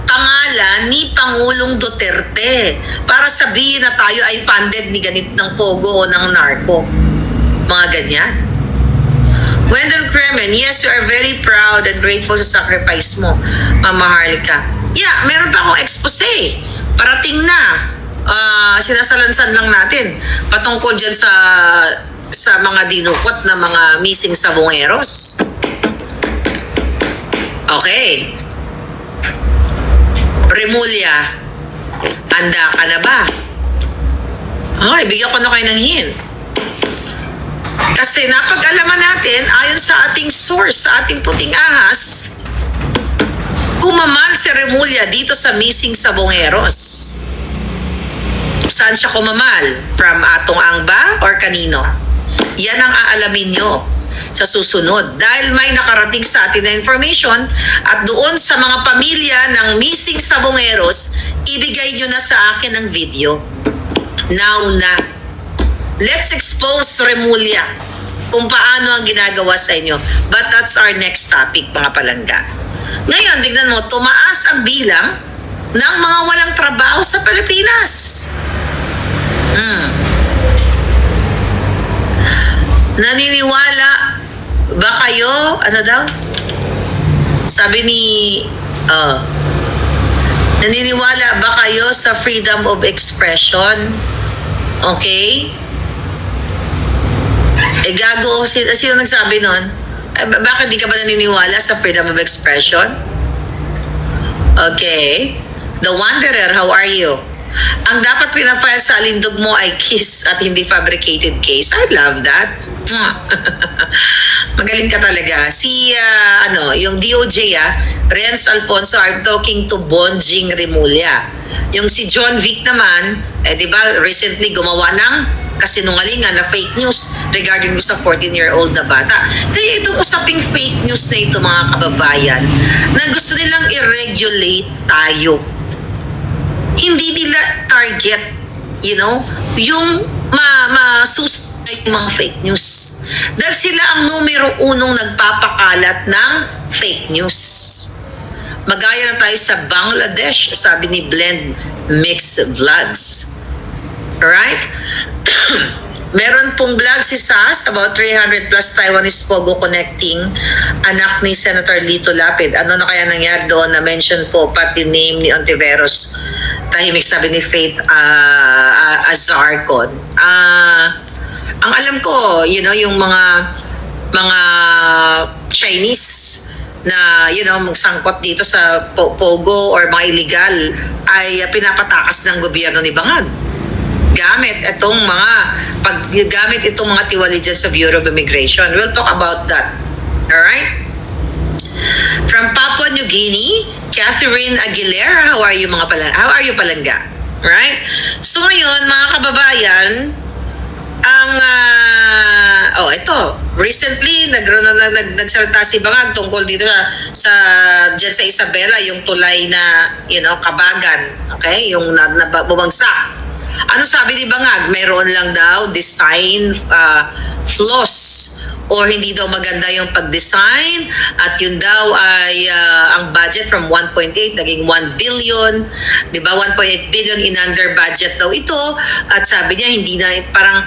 pangalan ni Pangulong Duterte para sabihin na tayo ay funded ni ganit ng Pogo o ng Narco. Mga ganyan. Wendell Kremen, yes, you are very proud and grateful sa sacrifice mo, Mama Harlika. Yeah, meron pa akong expose. Parating na. Sinasalansan lang natin patungkol dyan sa mga dinukot na mga missing sabongeros. Okay. Remulla, handa ka na ba? Okay, bigyan ko na kayo ng hint. Kasi napag-alaman natin, ayon sa ating source, sa ating puting ahas, kumamal si Remulla dito sa missing sabongeros. Saan siya kumamal? From Atong Ang ba or kanino? Yan ang aalamin nyo sa susunod. Dahil may nakarating sa atin na information at doon sa mga pamilya ng missing sabongeros, ibigay nyo na sa akin ang video. Now na. Let's expose Remulla kung paano ang ginagawa sa inyo. But that's our next topic, mga palangga. Ngayon, tignan mo, tumaas ang bilang ng mga walang trabaho sa Pilipinas. Naniniwala ba kayo? Ano daw? Sabi ni... naniniwala ba kayo sa freedom of expression? Okay? Gago, sino nagsabi nun? Bakit di ka ba naniniwala sa freedom of expression? Okay. The Wanderer, how are you? Ang dapat pinafile sa alindog mo ay kiss at hindi fabricated case. I love that. Magaling ka talaga. Yung DOJ, Renz Alfonso, I'm talking to Bonjing Remulla. Yung si John Vic naman, di ba, recently gumawa ng kasinungalingan na fake news regarding sa 14-year-old na bata. Kaya itong usaping fake news na ito, mga kababayan, na gusto nilang i-regulate tayo. Hindi nila target, yung masusunod yung mga fake news. Dahil sila ang numero unong nagpapakalat ng fake news. Magaya na tayo sa Bangladesh, sabi ni Blend Mix Vlogs. Alright? Meron pong vlog si Sas about 300 plus Taiwanese Pogo connecting anak ni Senator Lito Lapid. Ano na kaya nangyari doon? Na-mention po pati name ni Ontiveros. Tahimik sabi ni Faith Azarcon. Ang alam ko, yung mga Chinese na magsangkot dito sa Pogo or mga illegal ay pinapatakas ng gobyerno ni Bangag. Gamit itong mga tiwali dyan sa Bureau of Immigration. We'll talk about that. Alright? From Papua New Guinea, Catherine Aguilera, how are you palangga? Right? So ngayon, mga kababayan, recently nagsalita si Bangag tungkol dito dyan sa Isabela, yung tulay na Kabagan, okay, yung bumagsak. Ano sabi ni Bangag? Mayroon lang daw design flaws or hindi daw maganda yung pag-design at yun daw ay ang budget from 1.8 naging 1 billion, di ba? 1.8 billion in under budget daw ito at sabi niya hindi na parang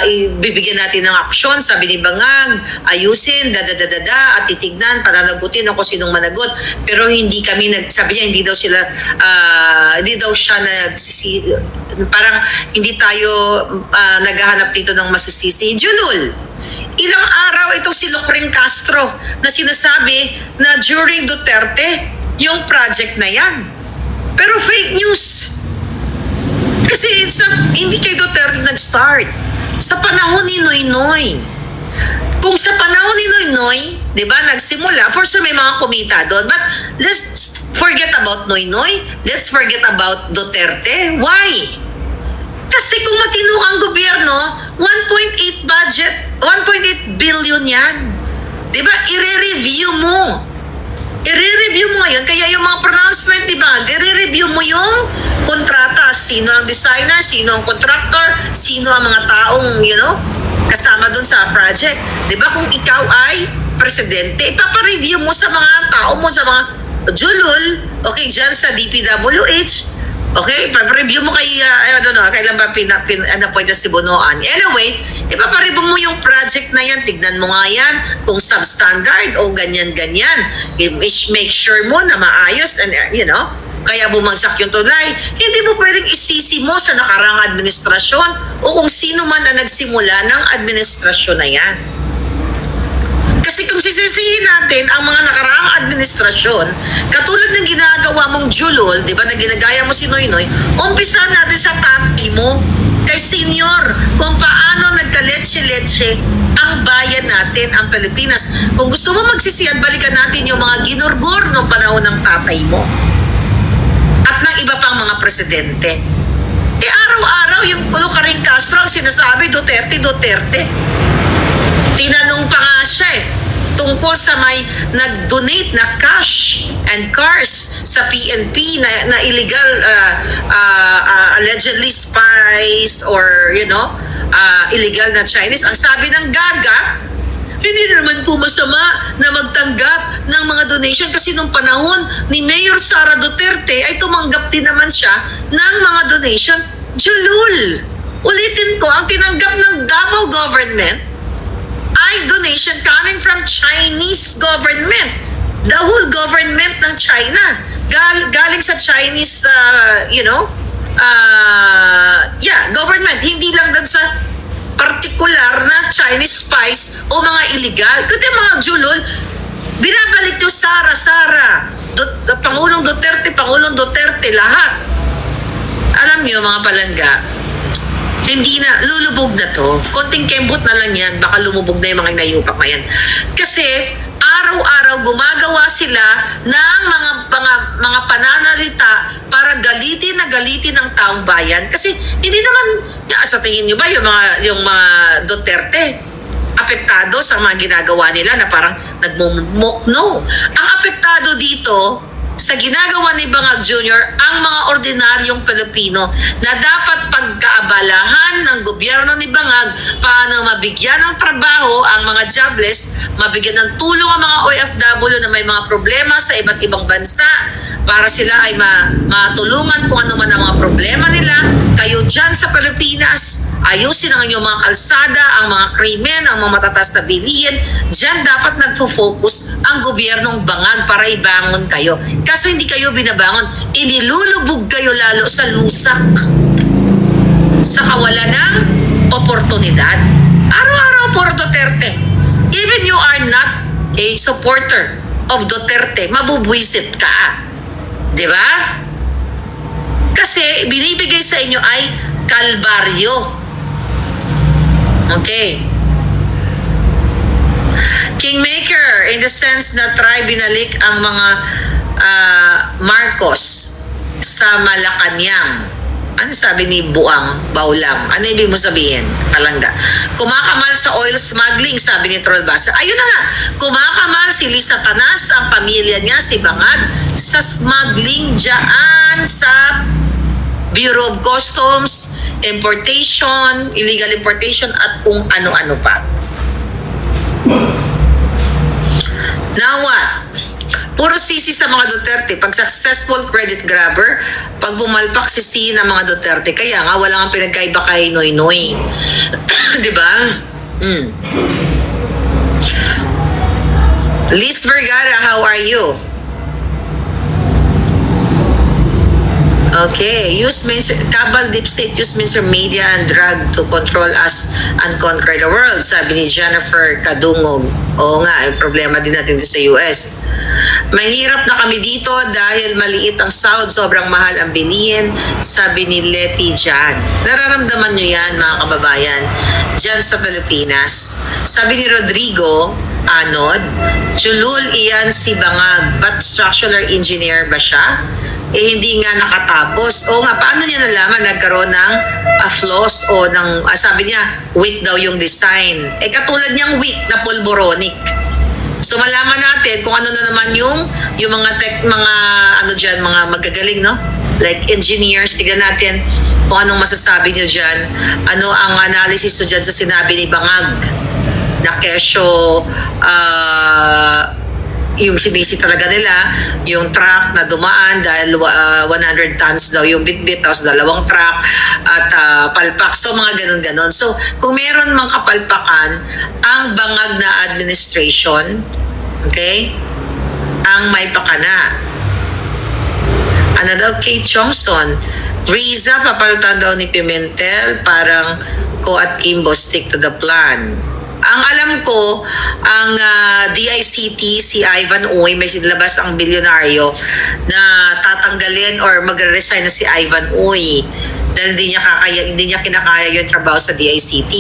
ibibigyan natin ng aksyon, sabi ni Bangag, ayusin, at titignan, pananagutin ako sinong managot, pero hindi kami sabi niya hindi daw siya parang hindi tayo naghahanap dito ng masisisi. Julul, ilang araw itong si Lucring Castro na sinasabi na during Duterte yung project na yan. Pero fake news. Kasi hindi kay Duterte nag-start. Sa panahon ni Noynoy. Kung sa panahon ni Noynoy, di ba, nagsimula, for sure may mga kumita doon. But let's forget about Noynoy. Let's forget about Duterte. Why? Kasi kung matino ang gobyerno, 1.8 billion yan. Di ba? I-review mo. I-review mo ngayon. Kaya yung mga pronouncement, di ba? I-review mo yung kontrata. Sino ang designer, sino ang contractor, sino ang mga taong, kasama dun sa project. Di ba? Kung ikaw ay presidente, ipapareview mo sa mga tao mo, sa mga julul, okay, dyan sa DPWH. Okay, pa-review mo kay, I don't know, kailan ba appoint na si Bonoan. Anyway, ipapareview mo yung project na yan, tignan mo nga yan, kung substandard o ganyan-ganyan. Make sure mo na maayos and, kaya bumagsak yung tulay. Hindi mo pwedeng isisi mo sa nakaraang administrasyon o kung sino man na nagsimula ng administrasyon na yan. Kasi kung sisisihin natin ang mga nakaraang administrasyon, katulad ng ginagawa mong julol, di ba, na ginagaya mo si Noynoy, umpisa natin sa tati mo, kay senior, kung paano nagkaletse-letse ang bayan natin, ang Pilipinas. Kung gusto mo magsisiyan, balikan natin yung mga ginurgor ng panahon ng tatay mo. At ng iba pang mga presidente. Araw-araw yung Lucaring Castro ang sinasabi, Duterte. Tinanong pa nga siya tungkol sa may nag-donate na cash and cars sa PNP na illegal, allegedly spies or, illegal na Chinese. Ang sabi ng Gaga, hindi naman po masama na magtanggap ng mga donation kasi nung panahon ni Mayor Sara Duterte ay tumanggap din naman siya ng mga donation. Julul! Ulitin ko, ang tinanggap ng Davao government ay donation coming from Chinese government. The whole government ng China. Galing sa Chinese, government. Hindi lang dun sa particular na Chinese spies o mga illegal. Kasi mga julol, binabalik yung Sara, Pangulong Duterte, lahat. Alam niyo mga palangga, hindi na, lulubog na to. Konting kembot na lang yan, baka lumubog na yung mga nayupak na yan. Kasi, araw-araw gumagawa sila ng mga pananalita para galitin ang taong bayan. Kasi, hindi naman, sa tingin nyo ba, yung mga Duterte, apektado sa mga ginagawa nila na parang nagmumukno. Ang apektado dito, sa ginagawa ni Bangag Jr., ang mga ordinaryong Pilipino na dapat pagkaabalahan ng gobyerno ni Bangag paano mabigyan ng trabaho ang mga jobless, mabigyan ng tulong ang mga OFW na may mga problema sa iba't ibang bansa para sila ay matulungan kung ano man ang mga problema nila. Kayo dyan sa Pilipinas, ayusin ang inyong mga kalsada, ang mga krimen, ang mga matatas na bilihin. Dyan dapat nagfo-focus ang gobyernong Bangag para ibangon kayo. Kaso hindi kayo binabangon, inilulubog kayo lalo sa lusak, sa kawalan ng oportunidad. Araw-araw puro Duterte. Even you are not a supporter of Duterte, mabubwisit ka. Diba? Kasi binibigay sa inyo ay kalbaryo. Okay. Kingmaker, in the sense na try binalik ang mga Marcos sa Malacanang. Ano sabi ni Buang Baulam? Ano ibig mo sabihin? Palangga. Kumakamal sa oil smuggling, sabi ni Troll Basser. Ayun na nga, kumakamal si Lisa Tanas, ang pamilya niya, si Bangag, sa smuggling dyan sa Bureau of Customs, importation, illegal importation, at kung ano-ano pa. Now what? Puro sisi sa mga Duterte. Pag successful credit grabber, pag bumalpak sisi ng mga Duterte. Kaya nga, wala nga pinagkaiba kay Noynoy. Diba? Liz Vergara, how are you? Okay. Cabal deep state use mainstream media and drug to control us and conquer the world, sabi ni Jennifer Kadungog. Oo nga, yung problema din natin sa US. Mahirap na kami dito dahil maliit ang sahod, sobrang mahal ang bilihin, sabi ni Letty Jan. Nararamdaman nyo yan, mga kababayan, dyan sa Pilipinas. Sabi ni Rodrigo Anod, Chulul iyan si Bangag, but structural engineer ba siya? Hindi nga nakatapos. O nga, paano niya nalaman nagkaroon ng flaws o ng, sabi niya, weak daw yung design. Katulad niyang weak na pulboronic. So malaman natin kung ano na naman yung mga mga ano diyan, mga magagaling, no? Like engineers, tignan natin kung anong masasabi nyo diyan. Ano ang analysis nyo diyan sa sinabi ni Bangag na kesyo yung sinisi talaga nila, yung truck na dumaan dahil 100 tons daw yung bitbit, tapos dalawang truck at palpak. So mga ganun-ganon. So kung meron mang kapalpakan, ang Bangag na administration, okay, ang may pakana. Ano daw, Kate Johnson, Riza, papalitan daw ni Pimentel, parang Ko at Kimbo stick to the plan. Ang alam ko, ang DICT, si Ivan Uy, may sinilabas ang bilyonaryo na tatanggalin or magre-resign na si Ivan Uy dahil hindi niya kinakaya yung trabaho sa DICT.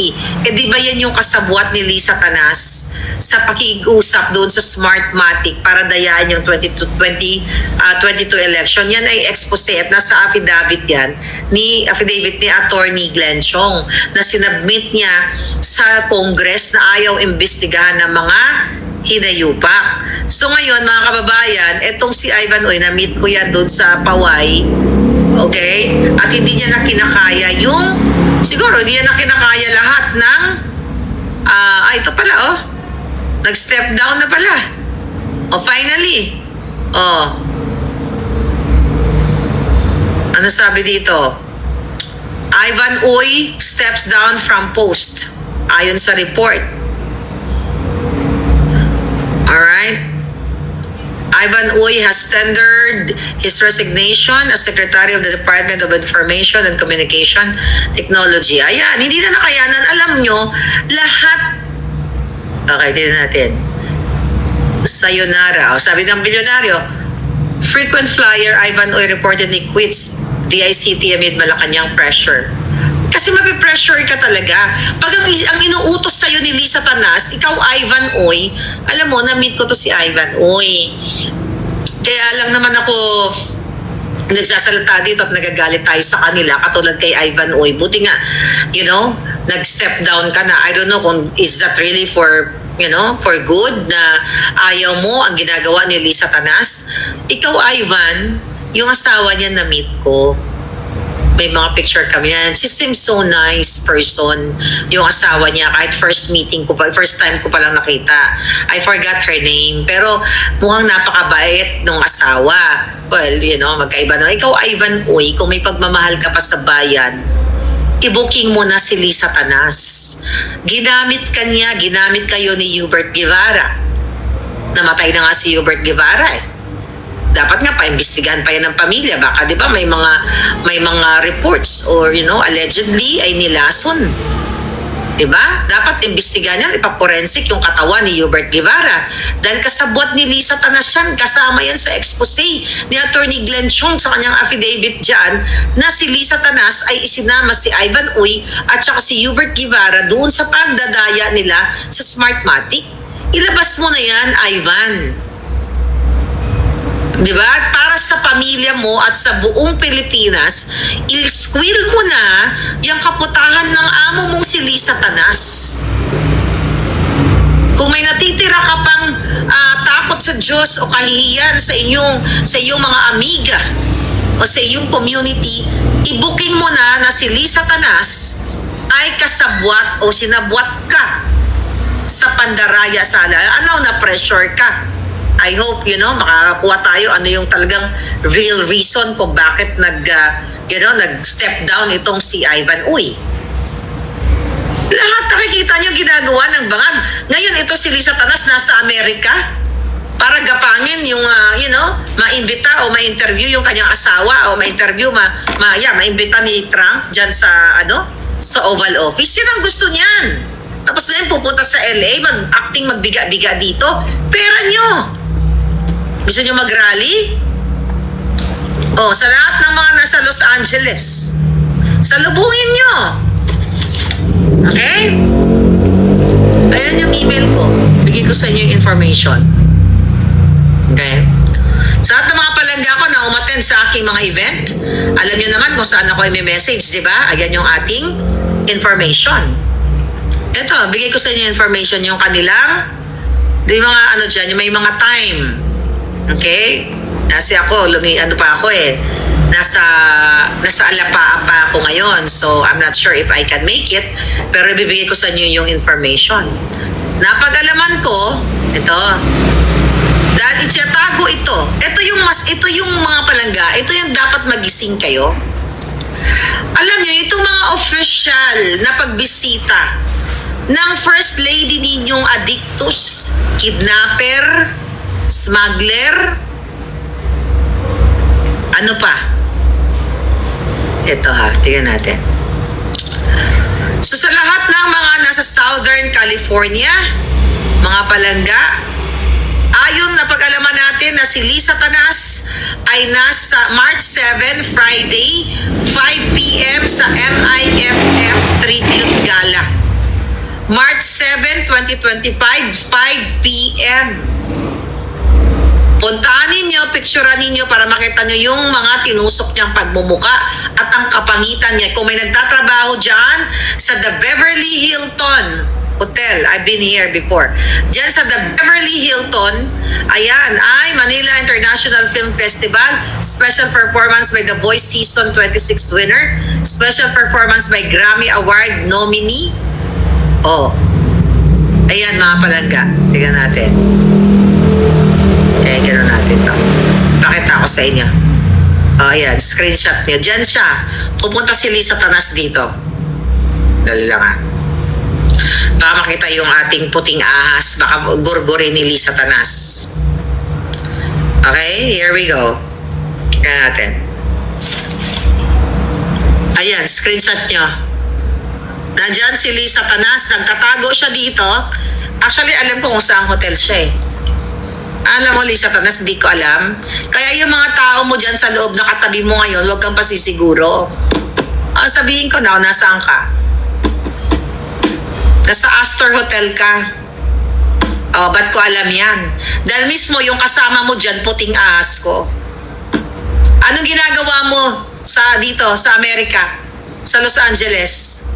Eh di ba yan yung kasabwat ni Lisa Tanas sa pakikusap doon sa Smartmatic para dayaan yung 22 election? Yan ay expose at nasa affidavit ni Attorney Glenn Chong na sinubmit niya sa Congress na ayaw imbestigahan ng mga hinayupak. So ngayon mga kababayan, etong si Ivan Uy, na-meet ko yan doon sa Paway, okay? At hindi niya na kinakaya siguro hindi niya na kinakaya lahat ng, ito pala, nag-step down na pala. Finally. Ano sabi dito? Ivan Uy steps down from post, ayon sa report. Alright. Ivan Uy has tendered his resignation as Secretary of the Department of Information and Communication Technology. Ayan, hindi na nakayanan. Alam nyo, lahat. Okay, tignan natin. Sayonara. Sabi ng bilyonaryo, frequent flyer Ivan Uy reportedly quits DICT amid Malacanang pressure. Kasi mapipressure ka talaga. Pag ang inuutos sa'yo ni Lisa Tanas, ikaw Ivan Uy, alam mo, na-meet ko to si Ivan Uy. Kaya lang naman ako nagsasalita dito at nagagalit tayo sa kanila, katulad kay Ivan Uy. Buti nga, nag-step down ka na. I don't know kung is that really for good na ayaw mo ang ginagawa ni Lisa Tanas. Ikaw Ivan, yung asawa niya na-meet ko. May mga picture kami yan. She seems so nice person. Yung asawa niya, kahit first time ko pa lang nakita. I forgot her name. Pero mukhang napakabait nung asawa. Well, magkaiba na. Ikaw, Ivan Uy, kung may pagmamahal ka pa sa bayan, i-booking mo na si Lisa Tanas. Ginamit kayo ni Hubert Guevara. Namatay na nga si Hubert Guevara Dapat nga paimbestigahan pa yan ng pamilya. Baka 'di ba may mga reports or allegedly ay nilason. 'Di ba? Dapat imbestigahan yan, ipaporensik yung katawan ni Hubert Guevara. Dahil kasabwat ni Lisa Tanas yan, kasama yan sa expose ni Attorney Glenn Chong sa kanyang affidavit diyan na si Lisa Tanas ay isinama si Ivan Uy at saka si Hubert Guevara doon sa pagdadaya nila sa Smartmatic. Ilabas mo na yan, Ivan. Diba? Para sa pamilya mo at sa buong Pilipinas, il-squill mo na yung kaputahan ng amo mong si Lisa Tanas. Kung may natitira ka pang takot sa Diyos o kahihiyan sa iyong mga amiga o sa iyong community, i-booking mo na si Lisa Tanas ay kasabwat o sinabwat ka sa pandaraya sala. Na pressure ka. I hope, makakakuha tayo ano yung talagang real reason kung bakit nag-step down itong si Ivan Uy. Lahat nakikita nyo ginagawa ng Bangag. Ngayon ito si Lisa Tanas nasa Amerika para gapangin yung, ma-invita o ma-interview yung kanyang asawa o ma-interview, ma-invita ni Trump dyan sa Oval Office. Yan ang gusto niyan. Tapos ngayon pupunta sa LA, mag-acting magbiga-biga dito. Pera nyo. Gusto nyo mag-rally? Sa lahat ng mga nasa Los Angeles, salubungin nyo. Okay? Ayan yung email ko. Bigay ko sa inyo yung information. Okay? Sa lahat ng mga palangga ko na umattend sa aking mga event, alam nyo naman kung saan ako i-message, di ba? Ayan yung ating information. Ito, bigay ko sa inyo information yung kanilang Di mga ano dyan, yung may mga time. Okay? Kasi ako, ano pa ako eh. Nasa Alapaa pa ako ngayon. So, I'm not sure if I can make it. Pero ibibigay ko sa inyo yung information. Napag-alaman ko, ito, dahil itiyatago ito. Ito yung mga palangga. Ito yung dapat magising kayo. Alam niyo, itong mga official na pagbisita ng First Lady ninyong addictus, kidnapper, smuggler, ano pa? Ito ha, tingnan natin. So sa lahat ng mga nasa Southern California, mga palangga, ayon na pag-alaman natin na si Lisa Tanas ay nasa March 7, Friday, 5 p.m. sa MIFF Tribute Gala. March 7, 2025, 5 p.m. Puntahan ninyo, picturean ninyo para makita nyo yung mga tinusok niyang pagmumuka at ang kapangitan niya. Kung may nagtatrabaho dyan sa The Beverly Hilton Hotel, I've been here before. Dyan sa The Beverly Hilton, ayan, ay Manila International Film Festival, special performance by The Voice Season 26 winner, special performance by Grammy Award nominee. Oh, ayan mga palangga, tingnan natin. Gano'n natin to. Pakita ko sa inyo. Ayan, screenshot nyo. Diyan siya. Pupunta si Lisa Tanas dito. Dali lang ha. Baka makita yung ating puting ahas. Baka gurgurin ni Lisa Tanas. Okay, here we go. Kaya natin. Ayan, screenshot nyo. Nandyan si Lisa Tanas. Nagtatago siya dito. Actually, alam ko kung saan hotel siya eh. Alam mo, Lisa Tanas, hindi ko alam. Kaya yung mga tao mo dyan sa loob na katabi mo ngayon, huwag kang pasisiguro. Sabihin ko na, nasaan ka? Nasa Astor Hotel ka. Ba't ko alam yan? Dahil mismo yung kasama mo dyan, puting ahas ko. Anong ginagawa mo dito, sa Amerika? Sa Los Angeles?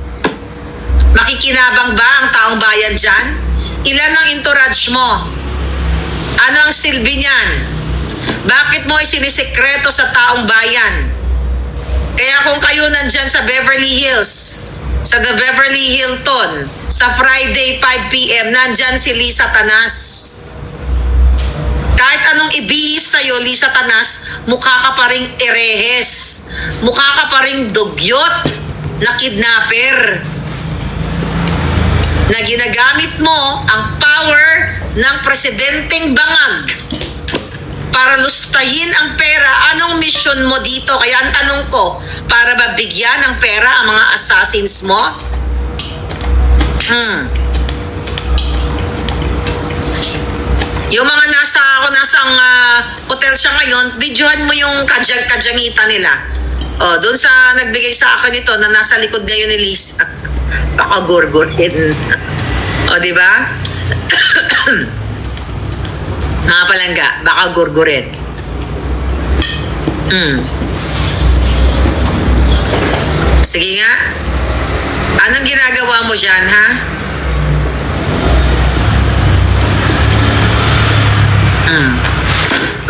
Makikinabang ba ang taong bayan dyan? Ilan ang entourage mo? Ano ang silbi niyan? Bakit mo isinisekreto sa taong bayan? Kaya kung kayo nandyan sa Beverly Hills, sa The Beverly Hilton, sa Friday 5 p.m., nandyan si Lisa Tanas. Kahit anong ibihis sa'yo, Lisa Tanas, mukha ka pa ring erehes. Mukha ka pa ring dugyot na kidnapper. Na ginagamit mo ang power ng presidenteng bangag para lustayin ang pera. Anong mission mo dito? Kaya ang tanong ko, para ba bigyan ng pera ang mga assassins mo? Yung mga nasang hotel siya ngayon, videohan mo yung kadyang-kadyangita nila. Doon sa nagbigay sa akin ito na nasa likod ngayon ni Lisa. Baka gurgurin. Di ba? Mga palangga, baka gurgurin. Sige nga. Anong ginagawa mo dyan, ha?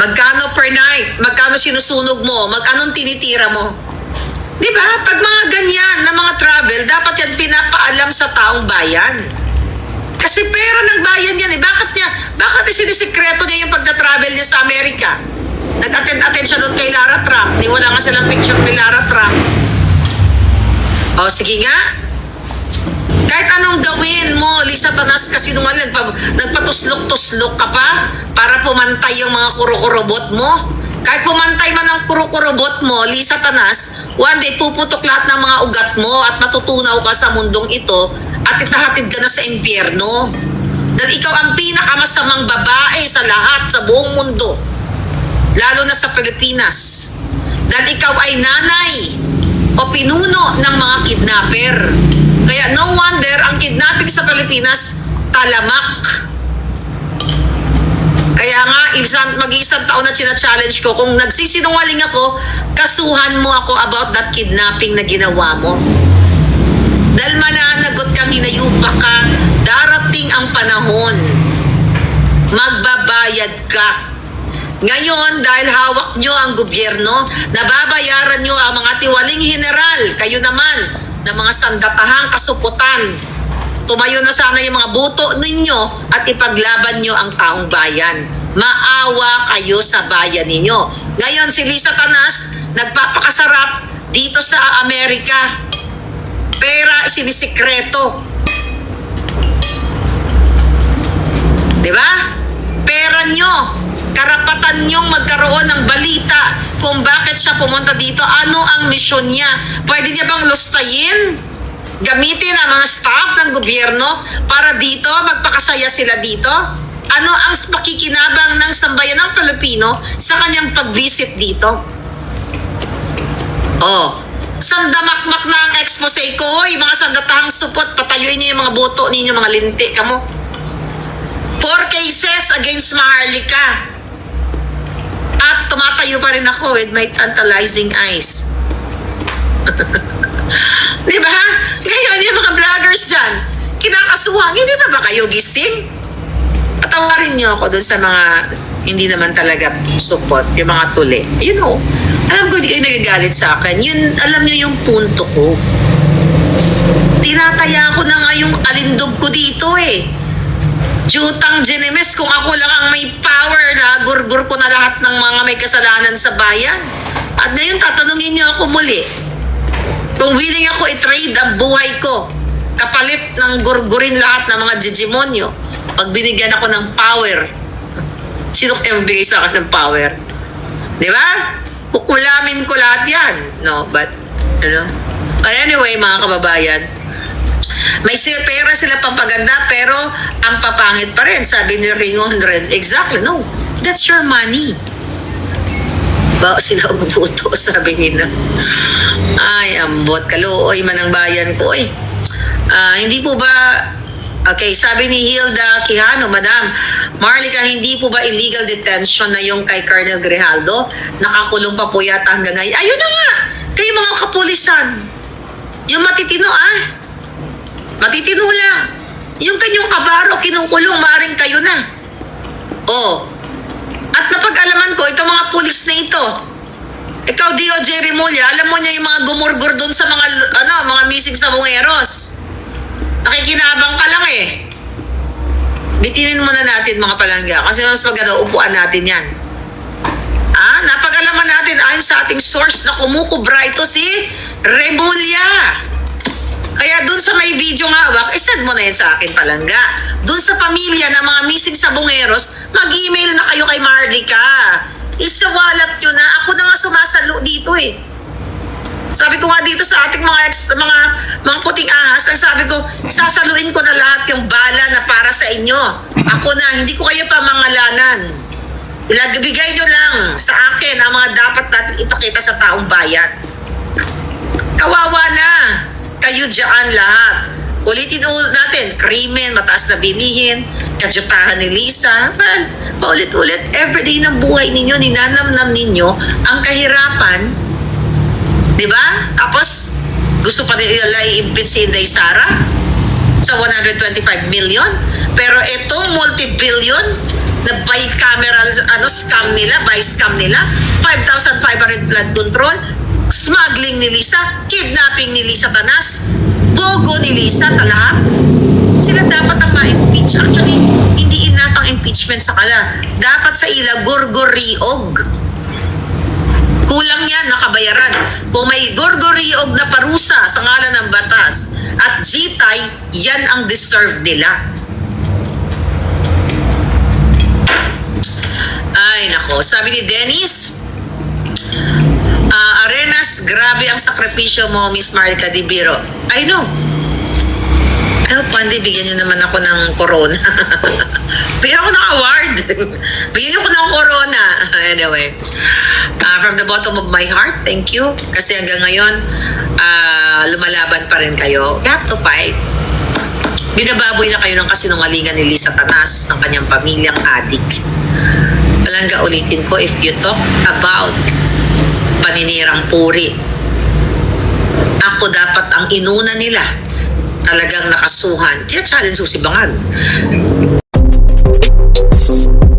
Magkano per night? Magkano sinusunog mo? Magkanong tinitira mo? Di ba? Pag mga ganyan na mga travel, dapat yan pinapaalam sa taong bayan. Kasi pera ng bayan yan eh. Bakit sinisikreto niya yung pagka-travel niya sa Amerika? Nag-attend siya doon kay Lara Trump. Wala nga silang picture kay Lara Trump. Sige nga. Kahit anong gawin mo, Lisa Tanas, kasi nung nagpatuslok-tuslok ka pa para pumantay yung mga kurukurobot mo. Kahit pumantay man ang kurukurobot mo, Lisa Tanas, one day puputok lahat ng mga ugat mo at matutunaw ka sa mundong ito at itahatid ka na sa impyerno. Dahil ikaw ang pinakamasamang babae sa lahat, sa buong mundo. Lalo na sa Pilipinas. Dahil ikaw ay nanay o pinuno ng mga kidnapper. Kaya no wonder ang kidnapping sa Pilipinas talamak. Kaya nga, mag-isang taon na challenge ko, kung nagsisinungaling ako, kasuhan mo ako about that kidnapping na ginawa mo. Dahil mananagot kang hinayupa ka, darating ang panahon magbabayad ka. Ngayon, dahil hawak nyo ang gobyerno, nababayaran nyo ang mga tiwaling general, kayo naman, na mga sandatahang kasuputan. Tumayo na sana yung mga buto ninyo at ipaglaban nyo ang taong bayan. Maawa kayo sa bayan ninyo. Ngayon, si Lisa Tanas, nagpapakasarap dito sa Amerika. Pera sinisikreto. Diba? Pera nyo. Karapatan nyong magkaroon ng balita kung bakit siya pumunta dito. Ano ang misyon niya? Pwede niya bang lustayin? Gamitin ang mga staff ng gobyerno para dito, magpakasaya sila dito? Ano ang pakikinabang ng sambayan ng Pilipino sa kanyang pag-visit dito? Oh, sandamakmak na ang expose ko. Hoy, mga sandatahang supot, patayuin niyo yung mga boto ninyo, mga linti kamo. 4 cases against Maharlika. At tumatayo pa rin ako with my tantalizing eyes. Di ba? Ngayon, yung mga vloggers dyan, kinakasuhan, hindi ba kayo gising? Patawarin niyo ako dun sa mga hindi naman talaga support, yung mga tuli. You know, alam ko hindi kayo nagagalit sa akin. Yun, alam niyo yung punto ko. Tinataya ko na nga yung alindog ko dito eh. Jutang Genemes, kung ako lang ang may power na gurgur ko na lahat ng mga may kasalanan sa bayan. At ngayon, tatanungin niyo ako muli. Kung willing ako i-trade ang buhay ko, kapalit ng gurgurin lahat ng mga jijimonyo, pag binigyan ako ng power, sino kaya magbigay sa akin ng power? Di ba? Kukulamin ko lahat yan. No, but, but anyway, mga kababayan, may pera sila pampaganda pero ang papangit pa rin. Sabi ni Ringo 100, exactly, no. That's your money. Ba sila ubuto, sabi nila. Ay, ambot, kaluoy man ang bayan ko. Hindi po ba, okay, sabi ni Hilda Quijano, Madam, Marlica, hindi po ba illegal detention na yung kay Colonel Grijaldo? Nakakulong pa po yata hanggang ngayon. Ayun na nga, kayo mga kapulisan. Yung matitino matitino lang. Yung kanyang kabaro, kinukulong, maaaring kayo na. Oh. At napag-alaman ko, itong mga pulis na ito, ikaw, DOJ Remulla, alam mo niya yung mga gumurgur doon sa mga, mga missing sa bungeros. Nakikinabang ka lang eh. Bitinin muna natin mga palangga, kasi mas maganda, upuan natin yan. Napag-alaman natin, ayon sa ating source na kumukubra ito si Remulla. Kaya dun sa may video nga hawak, isend mo na yan sa akin palangga. Dun sa pamilya ng mga missing sa bungeros, mag-email na kayo kay Marlica. Isawalat nyo na. Ako na nga sumasalo dito eh. Sabi ko nga dito sa ating mga puting ahas, ang sabi ko, sasaluin ko na lahat yung bala na para sa inyo. Ako na, hindi ko kayo pamangalanan. Ilagabigay nyo lang sa akin ang mga dapat natin ipakita sa taong bayan. Kawawa na. Kayo dyan lahat. Ulitin natin, krimen, mataas na bilihin, kadyutahan ni Lisa. Well, paulit-ulit, everyday ng buhay ninyo, ninanamnam ninyo ang kahirapan. Diba? Tapos, gusto pa nila i-impit si Inday Sara sa 125 million. Pero itong multi-billion na bi-cameral scam nila, by-scam nila, 5,500 flood control, smuggling ni Lisa, kidnapping ni Lisa Tanas, bogo ni Lisa, lahat. Sila dapat ang ma-impeach. Actually, hindi enough ang impeachment sa kanila. Dapat sa ila, gurguriog. Kulang yan, nakabayaran. Kung may gurguriog na parusa sa ngalan ng batas at jitay, yan ang deserve nila. Ay, nako. Sabi ni Dennis, Arenas, grabe ang sakripisyo mo, Miss Marlica Di Biro. I know. I hope one day bigyan niyo naman ako ng corona. Bigyan ako ng award. Bigyan niyo ako ng corona. Anyway, from the bottom of my heart, thank you. Kasi hanggang ngayon, lumalaban pa rin kayo. You have to fight. Binababoy na kayo ng kasinungalingan ni Lisa Tanas ng kanyang pamilyang adik. Palangga, ulitin ko, if you talk about paninirang puri, ako dapat ang inuna nila talagang nakasuhan. Kaya challenge ko si Bangag. Tanas.